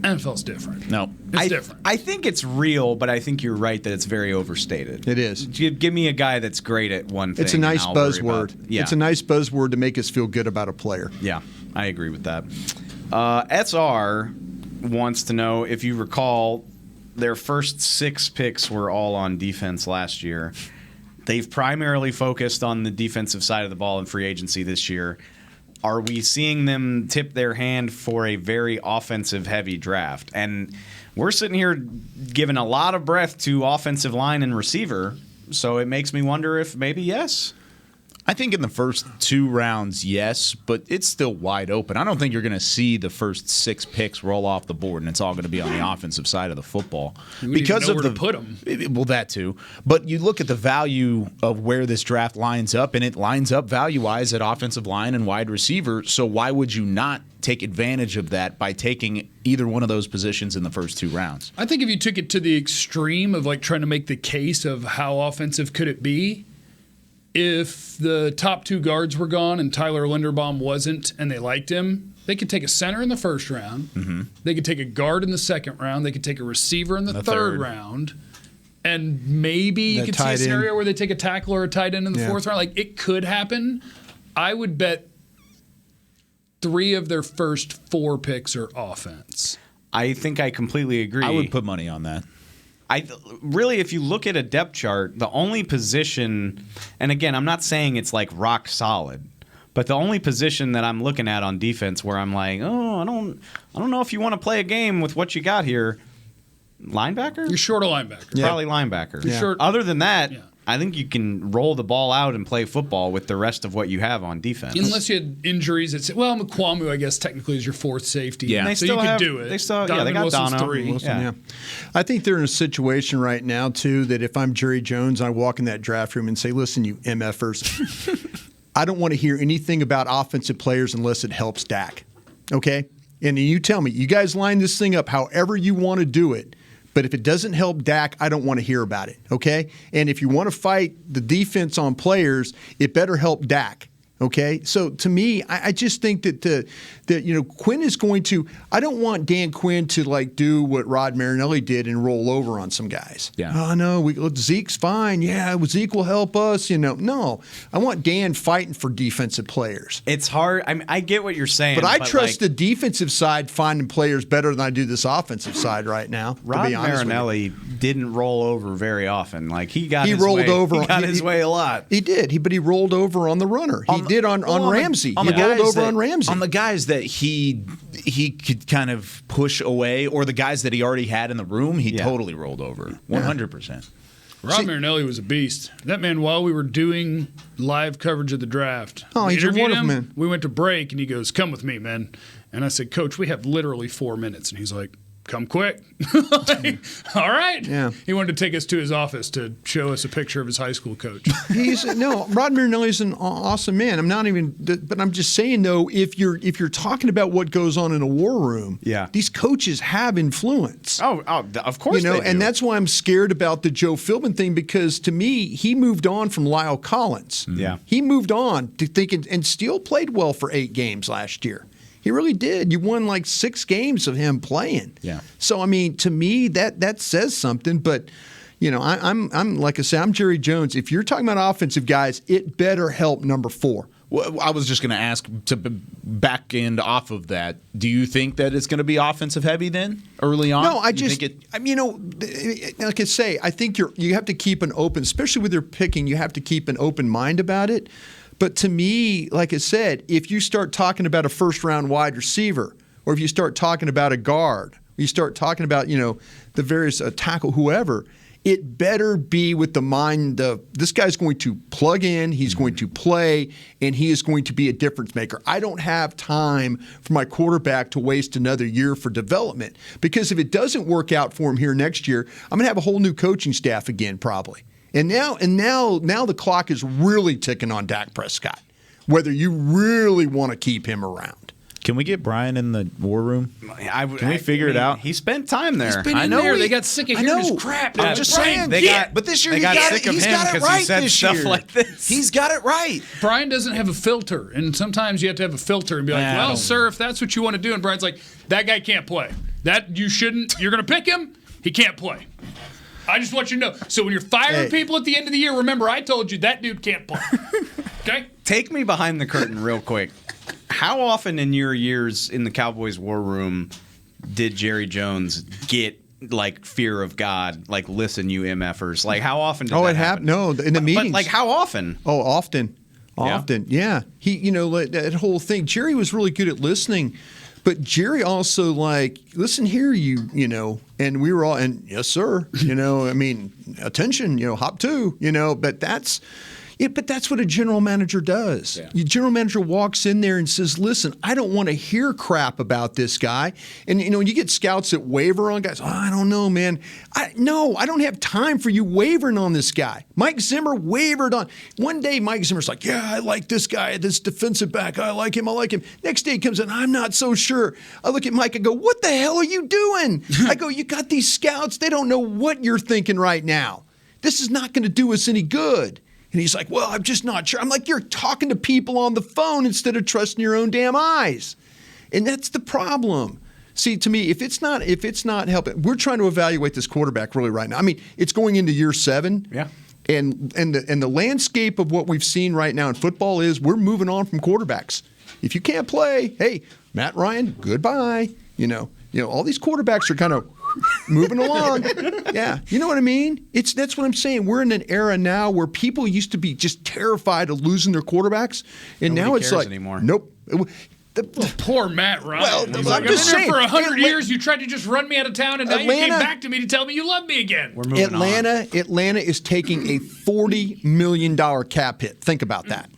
NFL's different. No. It's different. I think it's real, but I think you're right that it's very overstated. It is. Give me a guy that's great at one thing. It's a nice buzzword. Yeah. It's a nice buzzword to make us feel good about a player. Yeah, I agree with that. SR wants to know if you recall, their first 6 picks were all on defense last year. They've primarily focused on the defensive side of the ball in free agency this year. Are we seeing them tip their hand for a very offensive-heavy draft? And we're sitting here giving a lot of breath to offensive line and receiver, so it makes me wonder if maybe yes. I think in the first 2 rounds, yes, but it's still wide open. I don't think you're going to see the first 6 picks roll off the board, and it's all going to be on the offensive side of the football because of where to put them. Well, that too. But you look at the value of where this draft lines up, and it lines up value-wise at offensive line and wide receiver. So why would you not take advantage of that by taking either one of those positions in the first 2 rounds? I think if you took it to the extreme of trying to make the case of how offensive could it be. If the top 2 guards were gone and Tyler Linderbaum wasn't and they liked him, they could take a center in the first round. Mm-hmm. They could take a guard in the second round. They could take a receiver in the third round. And maybe you could see a scenario where they take a tackle or a tight end in the 4th round. It could happen. I would bet 3 of their first 4 picks are offense. I think I completely agree. I would put money on that. Really, if you look at a depth chart, the only position, and again, I'm not saying it's rock solid, but the only position that I'm looking at on defense where I'm like, oh, I don't know if you want to play a game with what you got here. Linebacker? You're short a linebacker. Probably linebacker. You're short. Other than that, I think you can roll the ball out and play football with the rest of what you have on defense. Unless you had injuries. McQuamu, I guess, technically is your fourth safety. Yeah. They so still you could have- do it. they still- yeah, Donovan they got Wilson's Dono. 3. Wilson, Yeah. I think they're in a situation right now, too, that if I'm Jerry Jones, I walk in that draft room and say, listen, you MFers, I don't want to hear anything about offensive players unless it helps Dak. Okay? And you tell me, you guys line this thing up however you want to do it. But if it doesn't help Dak, I don't want to hear about it, okay? And if you want to fight the defense on players, it better help Dak, okay? So to me, I just think that Quinn is going to – I don't want Dan Quinn to like do what Rod Marinelli did and roll over on some guys. Yeah. Oh, no, Zeke's fine. Yeah, Zeke will help us. No, I want Dan fighting for defensive players. It's hard. I mean, I get what you're saying. But I trust the defensive side finding players better than I do this offensive side right now, Rod to be honest with you. Marinelli didn't roll over very often. Like he got his rolled way, over. He got his way a lot. He did. But he rolled over on the runner. He did on Ramsey. He rolled over on Ramsey. On the guys that he could kind of push away, or the guys that he already had in the room, he totally rolled over. 100%. Rob Marinelli was a beast. That man, while we were doing live coverage of the draft, he's a interviewed wonderful him, man. we went to break, and he goes, come with me, man. And I said, Coach, we have literally 4 minutes. And he's like, come quick. Like, all right. Yeah. He wanted to take us to his office to show us a picture of his high school coach. Rod Marinelli's an awesome man. But I'm just saying though, if you're talking about what goes on in a war room, these coaches have influence. Oh, of course they do. And that's why I'm scared about the Joe Philbin thing, because to me, he moved on from Lyle Collins. Yeah. He moved on to thinking, and Steele played well for 8 games last year. He really did. You won like 6 games of him playing. Yeah. So I mean, to me, that says something. But I'm like I say, I'm Jerry Jones. If you're talking about offensive guys, it better help number 4. Well, I was just going to ask to back end off of that. Do you think that it's going to be offensive heavy then early on? No, like I say, I think you have to keep an open, especially with your picking. You have to keep an open mind about it. But to me, like I said, if you start talking about a first-round wide receiver, or if you start talking about a guard, or you start talking about, the various tackle, whoever, it better be with the mind of this guy's going to plug in, he's going to play, and he is going to be a difference maker. I don't have time for my quarterback to waste another year for development, because if it doesn't work out for him here next year, I'm going to have a whole new coaching staff again probably. And now the clock is really ticking on Dak Prescott, whether you really want to keep him around. Can we get Brian in the war room? Can we figure it out? He spent time there. He's been in there. They got sick of hearing his crap. I'm just saying. But this year they got sick of he's him got it 'cause right he said this stuff year. like this. He's got it right. Brian doesn't have a filter, and sometimes you have to have a filter and be like, well, sir, if that's what you want to do. And Brian's like, that guy can't play. That you shouldn't. You're going to pick him. He can't play. I just want you to know. So when you're firing people at the end of the year, remember I told you that dude can't play. Okay? Take me behind the curtain real quick. How often in your years in the Cowboys war room did Jerry Jones get like fear of God? Like, listen, you MFers. Like, how often did that happen? No, in the meetings. But like, how often? Oh, often. Yeah. He, that whole thing. Jerry was really good at listening. But Jerry also listen here, and we were all, and yes, sir, attention, hop to, but that's what a general manager does. Yeah. Your general manager walks in there and says, listen, I don't want to hear crap about this guy. And, when you get scouts that waver on guys, I don't know, man. I don't have time for you wavering on this guy. Mike Zimmer wavered on. One day, Mike Zimmer's like, yeah, I like this guy, this defensive back. I like him. Next day he comes in, I'm not so sure. I look at Mike, I go, what the hell are you doing? I go, you got these scouts. They don't know what you're thinking right now. This is not going to do us any good. And he's like, well, I'm just not sure. I'm like, you're talking to people on the phone instead of trusting your own damn eyes. And that's the problem. See, to me, if it's not helping, we're trying to evaluate this quarterback really right now. I mean, it's going into year 7. Yeah. And the landscape of what we've seen right now in football is we're moving on from quarterbacks. If you can't play, hey, Matt Ryan, goodbye. All these quarterbacks are kind of moving along. Yeah. You know what I mean? That's what I'm saying. We're in an era now where people used to be just terrified of losing their quarterbacks. And Nobody now it's cares like, anymore. nope. Poor Matt Ryan. Well, He's I'm like, I've just been here saying, for 100 years. You tried to just run me out of town, and now you came Atlanta- back to me to tell me you love me again. We're moving on. Atlanta is taking a $40 million cap hit. Think about that.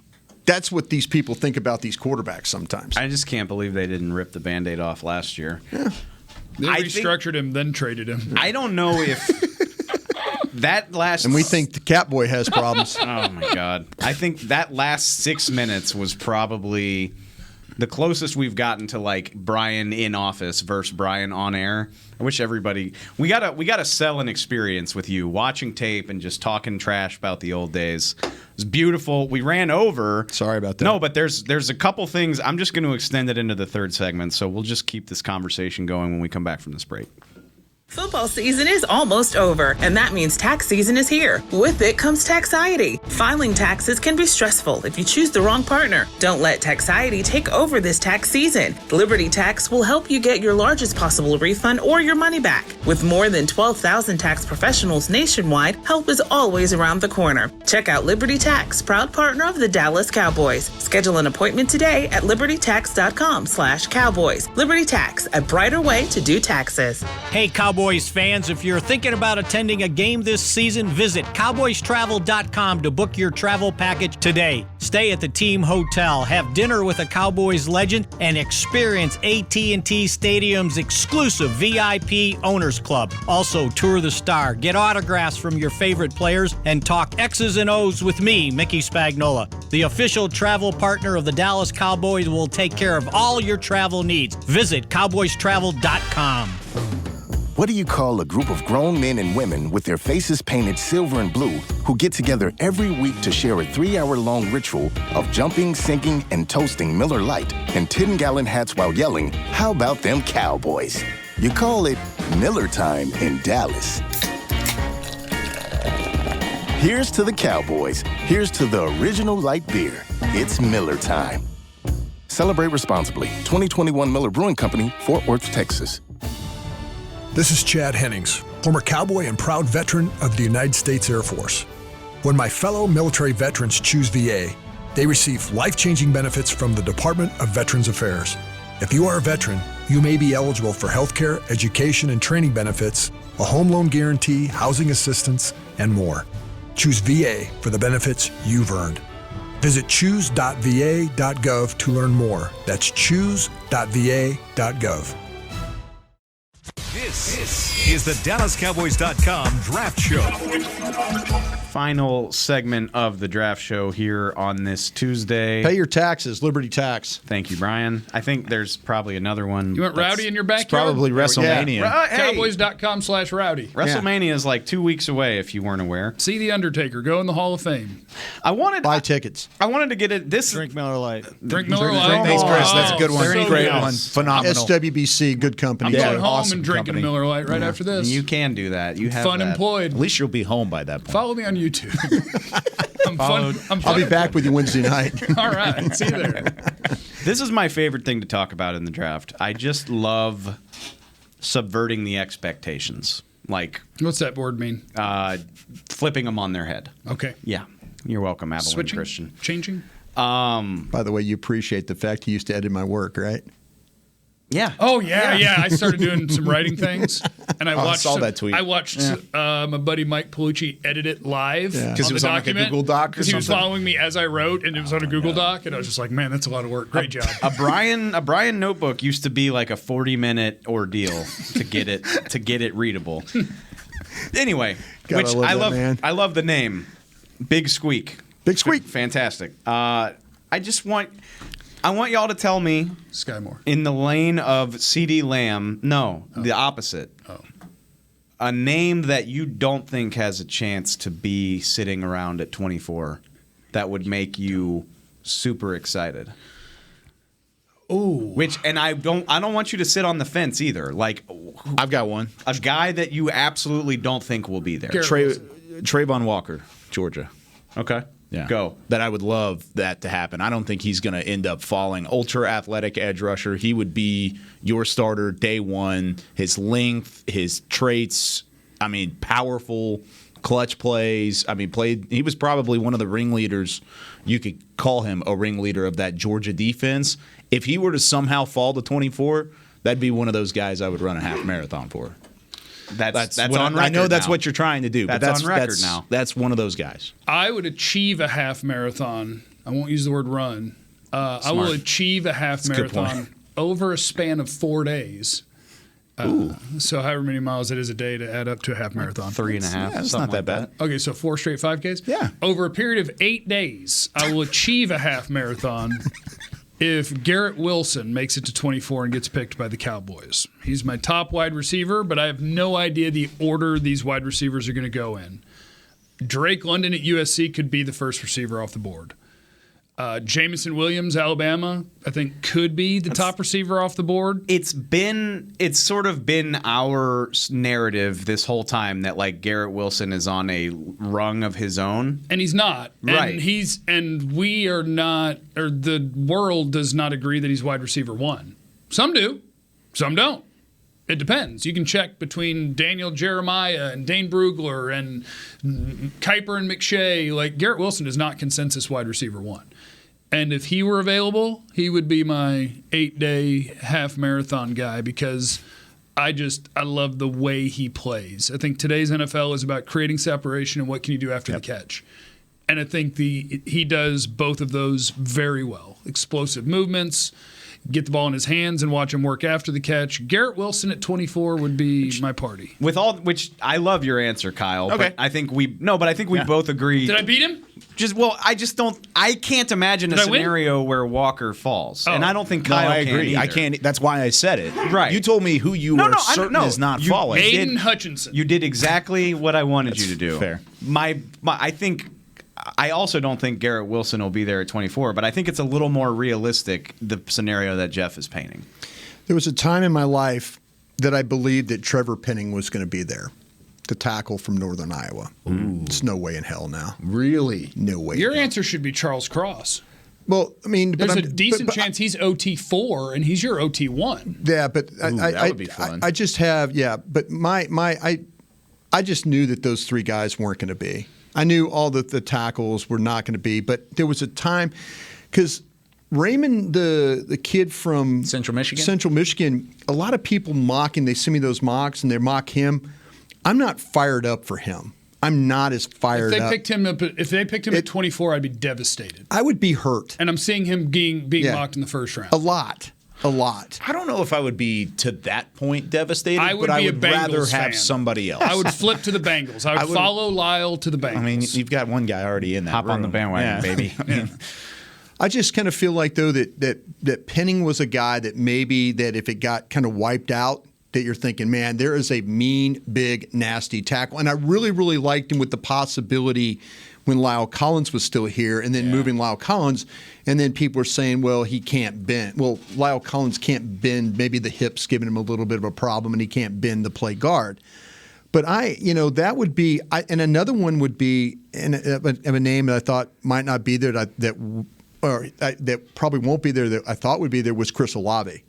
That's what these people think about these quarterbacks sometimes. I just can't believe they didn't rip the Band-Aid off last year. They restructured him, then traded him. I don't know if that last... And we think the Catboy has problems. Oh, my God. I think that last 6 minutes was probably the closest we've gotten to, like, Brian in office versus Brian on air. I wish everybody... We gotta sell an experience with you, watching tape and just talking trash about the old days. It was beautiful. We ran over. Sorry about that. No, but there's a couple things. I'm just going to extend it into the third segment, so we'll just keep this conversation going when we come back from this break. Football season is almost over, and that means tax season is here. With it comes taxiety. Filing taxes can be stressful if you choose the wrong partner. Don't let taxiety take over this tax season. Liberty Tax will help you get your largest possible refund or your money back. With more than 12,000 tax professionals nationwide, help is always around the corner. Check out Liberty Tax, proud partner of the Dallas Cowboys. Schedule an appointment today at libertytax.com/cowboys. Liberty Tax, a brighter way to do taxes. Hey, Cowboys fans, if you're thinking about attending a game this season, visit cowboystravel.com to book your travel package today. Stay at the team hotel, have dinner with a Cowboys legend, and experience AT&T Stadium's exclusive VIP Owners Club. Also, tour the Star, get autographs from your favorite players, and talk X's and O's with me, Mickey Spagnola. The official travel partner of the Dallas Cowboys will take care of all your travel needs. Visit cowboystravel.com. What do you call a group of grown men and women with their faces painted silver and blue who get together every week to share a 3-hour-long ritual of jumping, sinking, and toasting Miller Lite and 10-gallon hats while yelling, "How about them Cowboys?" You call it Miller Time in Dallas. Here's to the Cowboys. Here's to the original light beer. It's Miller Time. Celebrate responsibly. 2021 Miller Brewing Company, Fort Worth, Texas. This is Chad Hennings, former cowboy and proud veteran of the United States Air Force. When my fellow military veterans choose VA, they receive life-changing benefits from the Department of Veterans Affairs. If you are a veteran, you may be eligible for healthcare, education, and training benefits, a home loan guarantee, housing assistance, and more. Choose VA for the benefits you've earned. Visit choose.va.gov to learn more. That's choose.va.gov. This is the DallasCowboys.com Draft Show. Final segment of the draft show here on this Tuesday. Pay your taxes, Liberty Tax. Thank you, Brian. I think there's probably another one. You want Rowdy in your backyard? Probably WrestleMania. Hey, Cowboys.com/Rowdy. WrestleMania is like 2 weeks away, if you weren't aware. See The Undertaker. Go in the Hall of Fame. Buy tickets. I wanted to get it. Drink Miller Lite. Drink Miller Lite. Thanks, Chris. That's a good one. So Great good. one. Phenomenal. SWBC, good company. I'm going home awesome and drinking company. Miller Lite right after this. You can do that. You have Fun that. employed. At least you'll be home by that point. Follow me on YouTube. I'm fun. I'll be back with you Wednesday night. All right. See you there. This is my favorite thing to talk about in the draft. I just love subverting the expectations. Like, What's that word mean? flipping them on their head. Okay. Yeah. You're welcome, Abilene Switching? Christian. Changing? By the way, you appreciate the fact he used to edit my work, right? Yeah. Oh yeah. I started doing some writing things, and I watched. saw that tweet. I watched my buddy Mike Palucci edit it live. Yeah. 'Cause it was on, like, a Google Doc or Because he was something? following me as I wrote, and it was on a Google Doc, and I was just like, man, that's a lot of work. Great job. A Brian notebook used to be like a 40-minute ordeal to get it readable. Anyway, Gotta which love I that love. man. I love the name, Big Squeak. Big Squeak. Fantastic. I want y'all to tell me Sky Moore. in the lane of CD Lamb. No, the opposite. Oh. A name that you don't think has a chance to be sitting around at 24 that would make you super excited. Ooh. And I don't want you to sit on the fence either. Like I've got one. a guy that you absolutely don't think will be there. Trayvon Walker, Georgia. Okay. Yeah. Go. That I would love that to happen. I don't think he's going to end up falling. Ultra athletic edge rusher. He would be your starter day one. His length, his traits, powerful, clutch plays. I mean, he was probably one of the ringleaders. You could call him a ringleader of that Georgia defense. If he were to somehow fall to 24, that'd be one of those guys I would run a half marathon for. That's what on record I know that's now. what you're trying to do. That's on record now. That's one of those guys. I would achieve a half marathon. I won't use the word run. I will achieve a half marathon over a span of 4 days. So however many miles it is a day to add up to a half marathon. 3.5. Yeah, it's not that bad. Okay, so 4 straight 5Ks? Yeah. Over a period of 8 days, I will achieve a half marathon if Garrett Wilson makes it to 24 and gets picked by the Cowboys. He's my top wide receiver, but I have no idea the order these wide receivers are going to go in. Drake London at USC could be the first receiver off the board. Jamison Williams, Alabama, I think could be the top receiver off the board. It's sort of been our narrative this whole time that like Garrett Wilson is on a rung of his own, and he's not. Right. And we are not, or the world does not agree that he's wide receiver 1. Some do, some don't. It depends. You can check between Daniel Jeremiah and Dane Brugler and Kuiper and McShay. Like Garrett Wilson is not consensus wide receiver 1. And if he were available, he would be my 8-day half marathon guy because I love the way he plays. I think today's NFL is about creating separation and what can you do after the catch. And I think he does both of those very well. Explosive movements, get the ball in his hands and watch him work after the catch. Garrett Wilson at 24 would be my party. Which I love your answer, Kyle. Okay. But I think we both agree. Did I beat him? I can't imagine a scenario where Walker falls. And I don't think Kyle I agree. can I can't. That's why I said it. Right. You told me who you were certain is not falling. Aiden Hutchinson. You did exactly what I wanted you to do. Fair. I also don't think Garrett Wilson will be there at 24, but I think it's a little more realistic, the scenario that Jeff is painting. There was a time in my life that I believed that Trevor Penning was going to be there, the tackle from Northern Iowa. It's no way in hell now. Really? No way. Your answer should be Charles Cross. Well, I mean, there's a decent chance he's OT4 and he's your OT1. Yeah, but that would be fun. I just have, but I just knew that those 3 guys weren't going to be. I knew all the tackles were not going to be, but there was a time because Raymond, the kid from Central Michigan, a lot of people mocking. They send me those mocks and they mock him. I'm not fired up for him. I'm not as fired up. If they picked him at 24, I'd be devastated. I would be hurt. And I'm seeing him being mocked in the first round. A lot. I don't know if I would be to that point devastated, but I would rather have somebody else. I would flip to the Bengals. I would follow Lyle to the Bengals. I mean, you've got one guy already in that Hop room. on the bandwagon, baby. I just kind of feel like, though, that Penning was a guy that maybe that if it got kind of wiped out, that you're thinking, man, there is a mean, big, nasty tackle. And I really, really liked him with the possibility when Lyle Collins was still here and then moving Lyle Collins. And then people were saying, well, he can't bend. Well, Lyle Collins can't bend. Maybe the hip's giving him a little bit of a problem and he can't bend to play guard. But that would be, and another one would be, of a name that I thought might not be there that probably won't be there that I thought would be there was Chris Olave.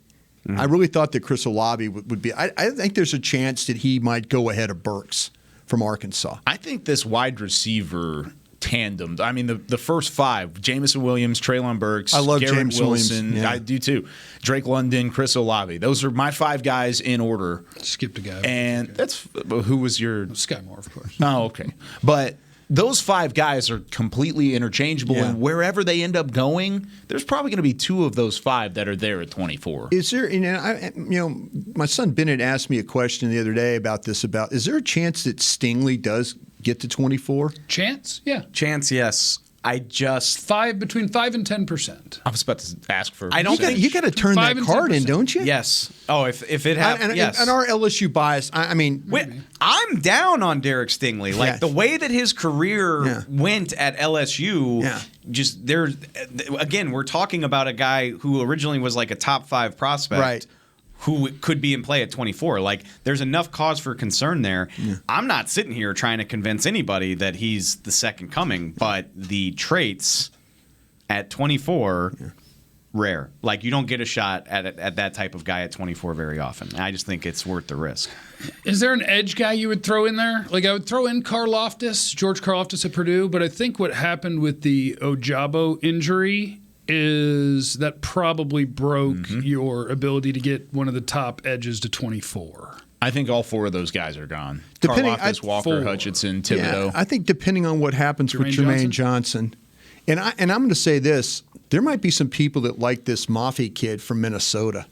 Mm-hmm. I really thought that Chris Olave would be. I think there's a chance that he might go ahead of Burks from Arkansas. I think this wide receiver tandem. I mean, the first 5: Jamison Williams, Treylon Burks, I love Garrett James Wilson. Williams. Yeah. I do too. Drake London, Chris Olave. Those are my 5 guys in order. Skipped a guy. And that's who was your Sky Moore, of course. Oh, okay. But those 5 guys are completely interchangeable, and wherever they end up going, there's probably going to be 2 of those 5 that are there at 24. Is there? My son Bennett asked me a question the other day about this. Is there a chance that Stingley does get to 24? Chance? Yeah. Chance, yes. Between 5 and 10%. I was about to ask for. I don't think you got to turn that card in, don't you? Yes. Oh, if it happens, yes. And our LSU bias. I'm down on Derek Stingley. Like the way that his career went at LSU. Just there. Again, we're talking about a guy who originally was like a top 5 prospect. Right. Who could be in play at 24. Like, there's enough cause for concern there. Yeah. I'm not sitting here trying to convince anybody that he's the second coming, but the traits at 24 rare. Like, you don't get a shot at that type of guy at 24 very often. And I just think it's worth the risk. Is there an edge guy you would throw in there? Like, I would throw in George Karlaftis at Purdue, but I think what happened with the Ojabo injury is that probably broke your ability to get one of the top edges to 24. I think all 4 of those guys are gone. Karlaftis, Walker, Hutchinson, Thibodeau. Yeah, I think depending on what happens with Jermaine Johnson, and I'm going to say this, there might be some people that like this Mafe kid from Minnesota.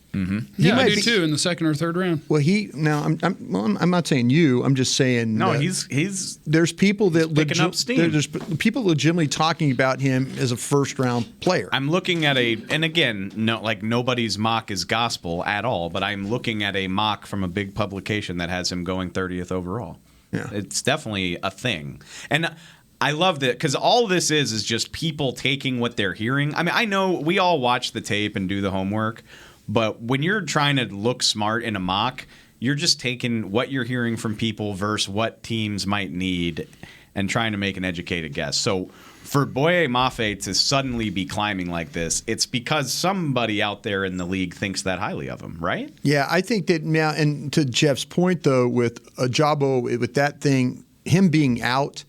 Yeah, I do too, in the second or third round. Well, I'm not saying you. I'm just saying. No, he's. There's people that picking up steam. There's people legitimately talking about him as a first round player. I'm looking at and again, nobody's mock is gospel at all, but I'm looking at a mock from a big publication that has him going 30th overall. Yeah, it's definitely a thing, and I love that because all this is just people taking what they're hearing. I mean, I know we all watch the tape and do the homework, but when you're trying to look smart in a mock, you're just taking what you're hearing from people versus what teams might need and trying to make an educated guess. So for Boye Mafe to suddenly be climbing like this, it's because somebody out there in the league thinks that highly of him, right? Yeah, I think that now, and to Jeff's point, though, with Ojabo, with that thing, him being out,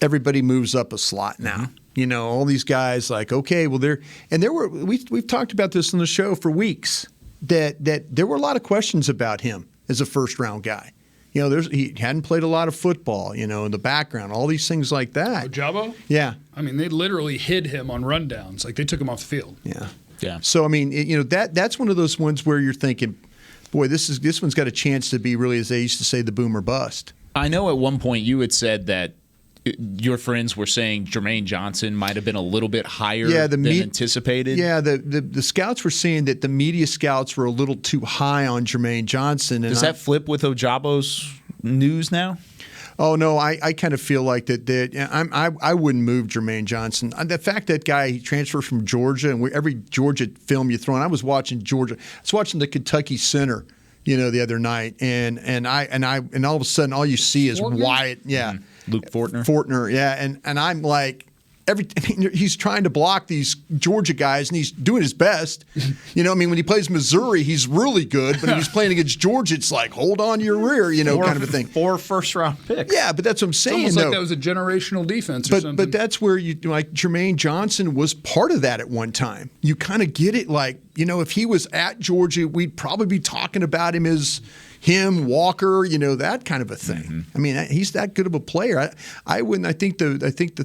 everybody moves up a slot now. You know, all these guys like, okay, well, we've talked about this on the show for weeks, that there were a lot of questions about him as a first-round guy. You know, he hadn't played a lot of football, you know, in the background, all these things like that. Ojabo? Yeah. I mean, they literally hid him on rundowns. Like, they took him off the field. Yeah. Yeah. So, I mean, that's one of those ones where you're thinking, boy, this one's got a chance to be really, as they used to say, the boom or bust. I know at one point you had said that your friends were saying Jermaine Johnson might have been a little bit higher than anticipated. Yeah, the scouts were saying that the media scouts were a little too high on Jermaine Johnson. And Does that flip with Ojabo's news now? Oh, no, I kind of feel like that I wouldn't move Jermaine Johnson. The fact that guy, he transferred from Georgia, and every Georgia film you throw in, I was watching Georgia. I was watching the Kentucky Center, the other night, and all of a sudden all you see is Wyatt. Yeah. Mm-hmm. Luke Fortner. Fortner, yeah, and I'm like, he's trying to block these Georgia guys, and he's doing his best. When he plays Missouri, he's really good, but when he's playing against Georgia, it's like, hold on to your rear, kind of a thing. 4 first-round picks. Yeah, but that's what I'm saying. It's almost like that was a generational defense or something. But that's where Jermaine Johnson was part of that at one time. You kind of get it, like, if he was at Georgia, we'd probably be talking about him as him, Walker, that kind of a thing. Mm-hmm. I mean, he's that good of a player. I wouldn't. I think the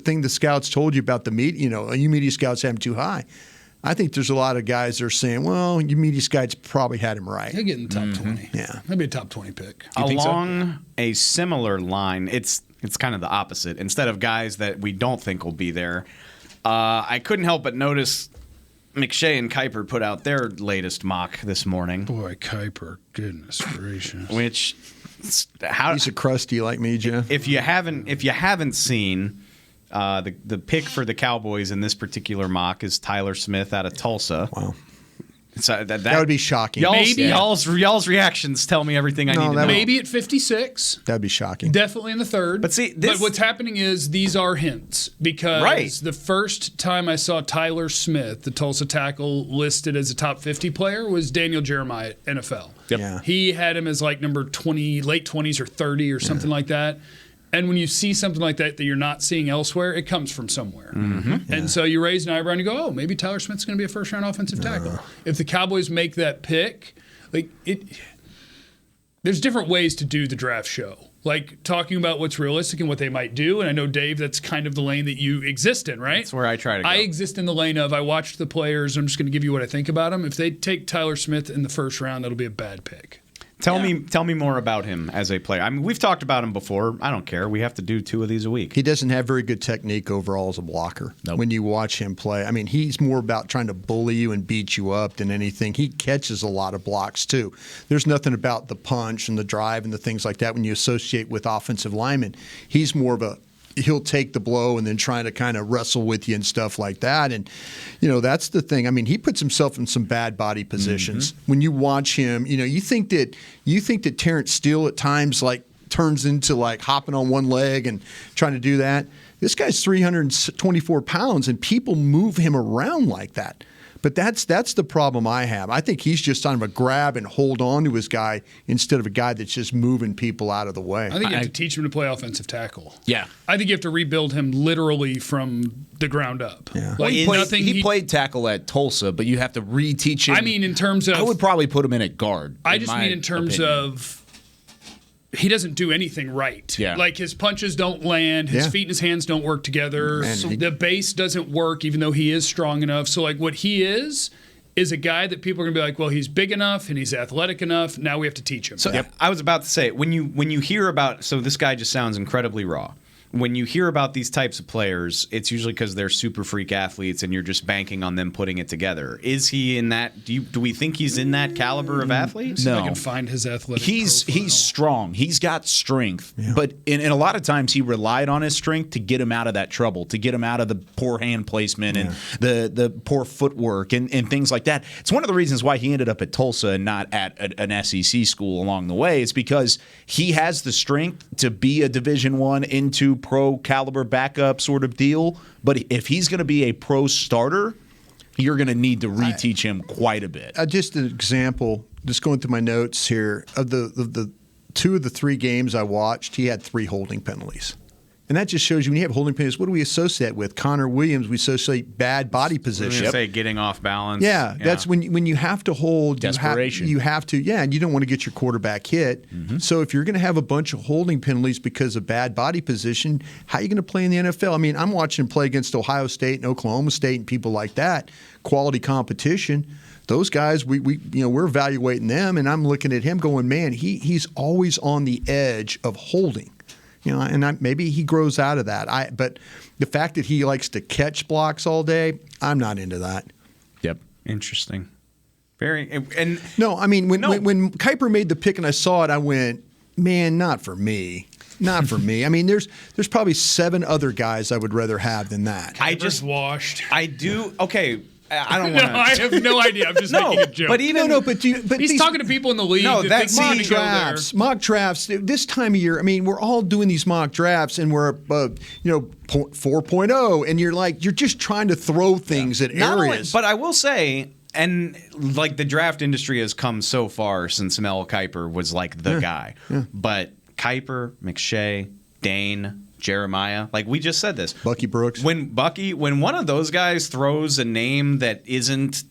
thing the scouts told you about the media, you media scouts have him too high. I think there's a lot of guys that are saying, well, you media scouts probably had him right. He'll get in the top 20. Yeah, maybe a top 20 pick. Along a similar line, it's kind of the opposite. Instead of guys that we don't think will be there, I couldn't help but notice McShay and Kuiper put out their latest mock this morning. Boy, Kuiper, goodness gracious! Which, he's a crusty like me, Jeff. If you haven't seen the pick for the Cowboys in this particular mock is Tyler Smith out of Tulsa. Wow. So that would be shocking. Y'all's reactions tell me everything I need to know. Maybe at 56. That'd be shocking. Definitely in the third. But see, but what's happening is these are hints because the first time I saw Tyler Smith, the Tulsa tackle, listed as a top 50 player was Daniel Jeremiah at NFL. Yep. Yeah. He had him as like number 20, late 20s or 30 or something like that. And when you see something like that you're not seeing elsewhere, it comes from somewhere. Mm-hmm. And so you raise an eyebrow and you go, oh, maybe Tyler Smith's going to be a first-round offensive tackle. If the Cowboys make that pick, there's different ways to do the draft show. Like talking about what's realistic and what they might do. And I know, Dave, that's kind of the lane that you exist in, right? That's where I try to go. I exist in the lane of I watched the players. I'm just going to give you what I think about them. If they take Tyler Smith in the first round, that'll be a bad pick. Tell me more about him as a player. I mean, we've talked about him before. I don't care. We have to do 2 of these a week. He doesn't have very good technique overall as a blocker. Nope. When you watch him play, I mean, he's more about trying to bully you and beat you up than anything. He catches a lot of blocks too. There's nothing about the punch and the drive and the things like that when you associate with offensive linemen. He's more of he'll take the blow and then trying to kind of wrestle with you and stuff like that. And, that's the thing. I mean, he puts himself in some bad body positions. Mm-hmm. When you watch him, you think that Terrence Steele at times like turns into like hopping on one leg and trying to do that. This guy's 324 pounds and people move him around like that. But that's the problem I have. I think he's just on a grab and hold on to his guy instead of a guy that's just moving people out of the way. I think you have to teach him to play offensive tackle. Yeah. I think you have to rebuild him literally from the ground up. Yeah. Like He played tackle at Tulsa, but you have to reteach him. I mean, in terms of, I would probably put him in at guard. I just mean in terms of he doesn't do anything right. Yeah. Like his punches don't land, his feet and his hands don't work together. Man, so the base doesn't work, even though he is strong enough. So like what he is a guy that people are going to be like, well, he's big enough and he's athletic enough. Now we have to teach him. So I was about to say, when you hear about, so this guy just sounds incredibly raw. When you hear about these types of players, it's usually because they're super freak athletes and you're just banking on them putting it together. Is he in that? Do we think he's in that caliber of athlete? See if I can find his athletic He's strong. He's got strength. Yeah. But in a lot of times he relied on his strength to get him out of that trouble, to get him out of the poor hand placement and the poor footwork and things like that. It's one of the reasons why he ended up at Tulsa and not at an SEC school along the way. It's because he has the strength to be a Division I into pro caliber backup sort of deal, but if he's going to be a pro starter, you're going to need to reteach him quite a bit. Just an example, just going through my notes here, of the 2 of the 3 games I watched, he had 3 holding penalties. And that just shows you when you have holding penalties, what do we associate with? Connor Williams, we associate bad body position. Say getting off balance. Yeah, that's when you have to hold. Desperation. You have to, and you don't want to get your quarterback hit. Mm-hmm. So if you're going to have a bunch of holding penalties because of bad body position, how are you going to play in the NFL? I mean, I'm watching him play against Ohio State and Oklahoma State and people like that, quality competition. Those guys, we're evaluating them, and I'm looking at him going, man, he's always on the edge of holding. And maybe he grows out of that. But the fact that he likes to catch blocks all day, I'm not into that. Yep. Interesting. Very. And no, I mean, when Kuiper made the pick and I saw it, I went, man, not for me. Not for me. I mean, there's probably 7 other guys I would rather have than that. I just washed. I do. Okay. I don't want to. No, I have no idea. I'm just making a joke. But even but he's talking to people in the league. No, that's mock drafts. This time of year, I mean, we're all doing these mock drafts, and we're 4.0, and you're just trying to throw things at areas. But I will say, and like the draft industry has come so far since Mel Kiper was like the guy. Yeah. But Kiper, McShay, Dane, Jeremiah, like we just said this. Bucky Brooks. When one of those guys throws a name that isn't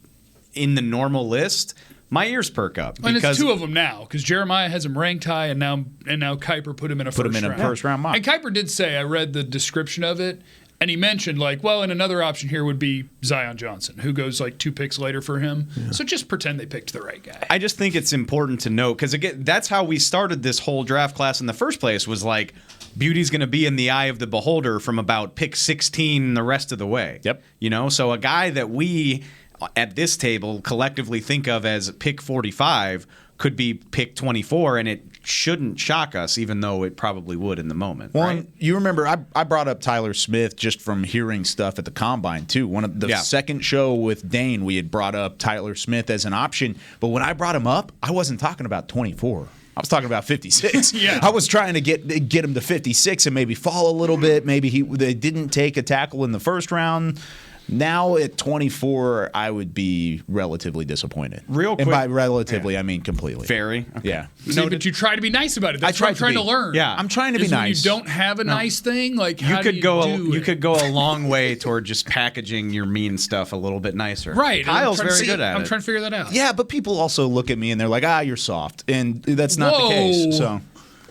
in the normal list, my ears perk up. And it's 2 of them now, because Jeremiah has him ranked high, and now Kiper put him in a first round mock. And Kiper did say, I read the description of it, and he mentioned and another option here would be Zion Johnson, who goes 2 picks later for him. Yeah. So just pretend they picked the right guy. I just think it's important to note, because again, that's how we started this whole draft class in the first place, was like, beauty's going to be in the eye of the beholder from about pick 16 the rest of the way. Yep. So a guy that we at this table collectively think of as pick 45 could be pick 24, and it shouldn't shock us, even though it probably would in the moment. Well, right? You remember I brought up Tyler Smith just from hearing stuff at the Combine, too. One of the second show with Dane, we had brought up Tyler Smith as an option. But when I brought him up, I wasn't talking about 24. I was talking about 56. Yeah. I was trying to get him to 56 and maybe fall a little bit. Maybe they didn't take a tackle in the first round. Now at 24, I would be relatively disappointed. Real quick. And by relatively, I mean completely. Very? Okay. Yeah. But you try to be nice about it. That's what I'm trying to learn. Yeah. I'm trying to be nice. When you don't have a nice thing, you could go a long way toward just packaging your mean stuff a little bit nicer. Right. Kyle's very good at it. I'm trying to figure that out. Yeah, but people also look at me and they're like, you're soft. And that's not the case. So.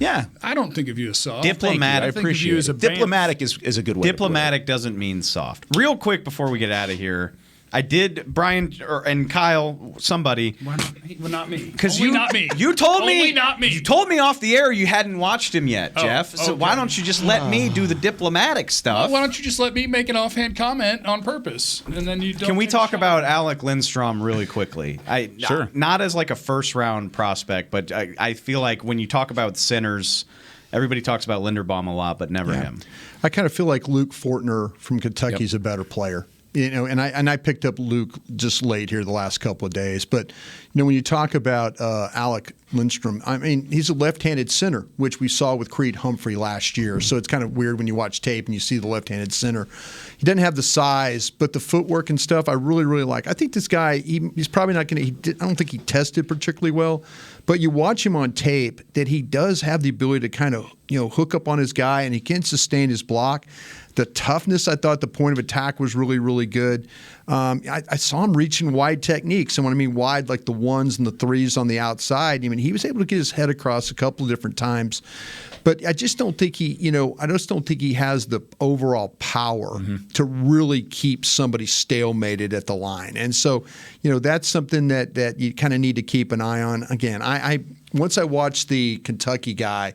Yeah, I don't think of you as soft. Diplomatic. I think of you as a diplomatic is a good way. Diplomatic doesn't mean soft. Real quick before we get out of here, I did Brian and Kyle, somebody. Why not me? Because not me. You told me. Only not me. You told me off the air you hadn't watched him yet, Jeff. So why don't you just let me do the diplomatic stuff? Why don't you just let me make an offhand comment on purpose, and then you don't. Can we talk about Alec Lindstrom really quickly? Sure. Not as like a first round prospect, but I feel like when you talk about centers, everybody talks about Linderbaum a lot, but never him. I kind of feel like Luke Fortner from Kentucky is a better player. And I picked up Luke just late here the last couple of days. But when you talk about Alec, Lindstrom. I mean, he's a left-handed center, which we saw with Creed Humphrey last year. So it's kind of weird when you watch tape and you see the left-handed center. He doesn't have the size, but the footwork and stuff I really, really like. I think this guy, he's probably not going to – I don't think he tested particularly well. But you watch him on tape that he does have the ability to kind of, hook up on his guy, and he can sustain his block. The toughness, I thought the point of attack was really, really good. I saw him reaching wide techniques. And when I mean wide, like the ones and the threes on the outside, he was able to get his head across a couple of different times. But I just don't think he has the overall power to really keep somebody stalemated at the line. And so, that's something that you kind of need to keep an eye on. Again, I once I watched the Kentucky guy,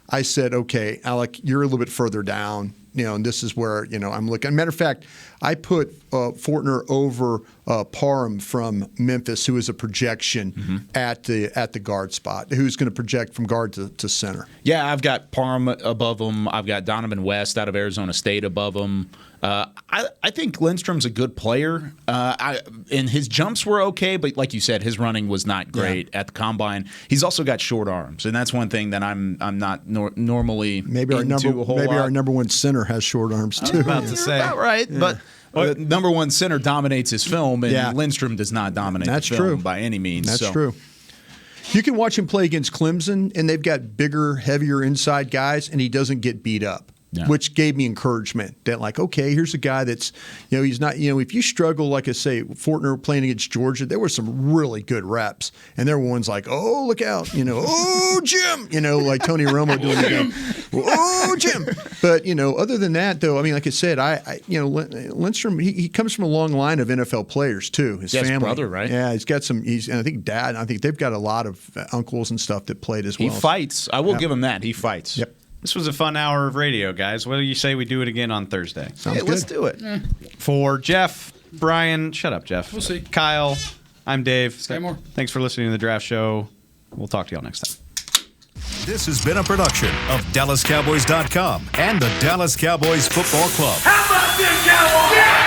I said, okay, Alec, you're a little bit further down. And this is where, I'm looking. Matter of fact, I put Fortner over Parham from Memphis, who is a projection at the guard spot, who's going to project from guard to center. Yeah, I've got Parham above him. I've got Donovan West out of Arizona State above him. I think Lindstrom's a good player. And his jumps were okay, but like you said, his running was not great at the combine. He's also got short arms, and that's one thing that I'm not normally maybe our number one center has short arms too. I was about to say, right, but. Number one center dominates his film, and Lindstrom does not dominate the film by any means. That's true. You can watch him play against Clemson, and they've got bigger, heavier inside guys, and he doesn't get beat up. Yeah. Which gave me encouragement that, like, okay, here's a guy that's, he's not, if you struggle, like I say, Fortner playing against Georgia, there were some really good reps. And there were ones like, oh, look out, oh, Jim, like Tony Romo doing the game. Oh, Jim. But, other than that, though, like I said, Lindstrom, he comes from a long line of NFL players, too. His family. His brother, right? Yeah, he's got some, and I think dad, I think they've got a lot of uncles and stuff that played as well. He fights. I will give him that. He fights. Yep. This was a fun hour of radio, guys. What do you say we do it again on Thursday? Sounds good. Let's do it. For Jeff, Brian, shut up, Jeff. We'll see. Kyle, I'm Dave. Say more. Thanks for listening to The Draft Show. We'll talk to y'all next time. This has been a production of DallasCowboys.com and the Dallas Cowboys Football Club. How about this, Cowboys? Yeah!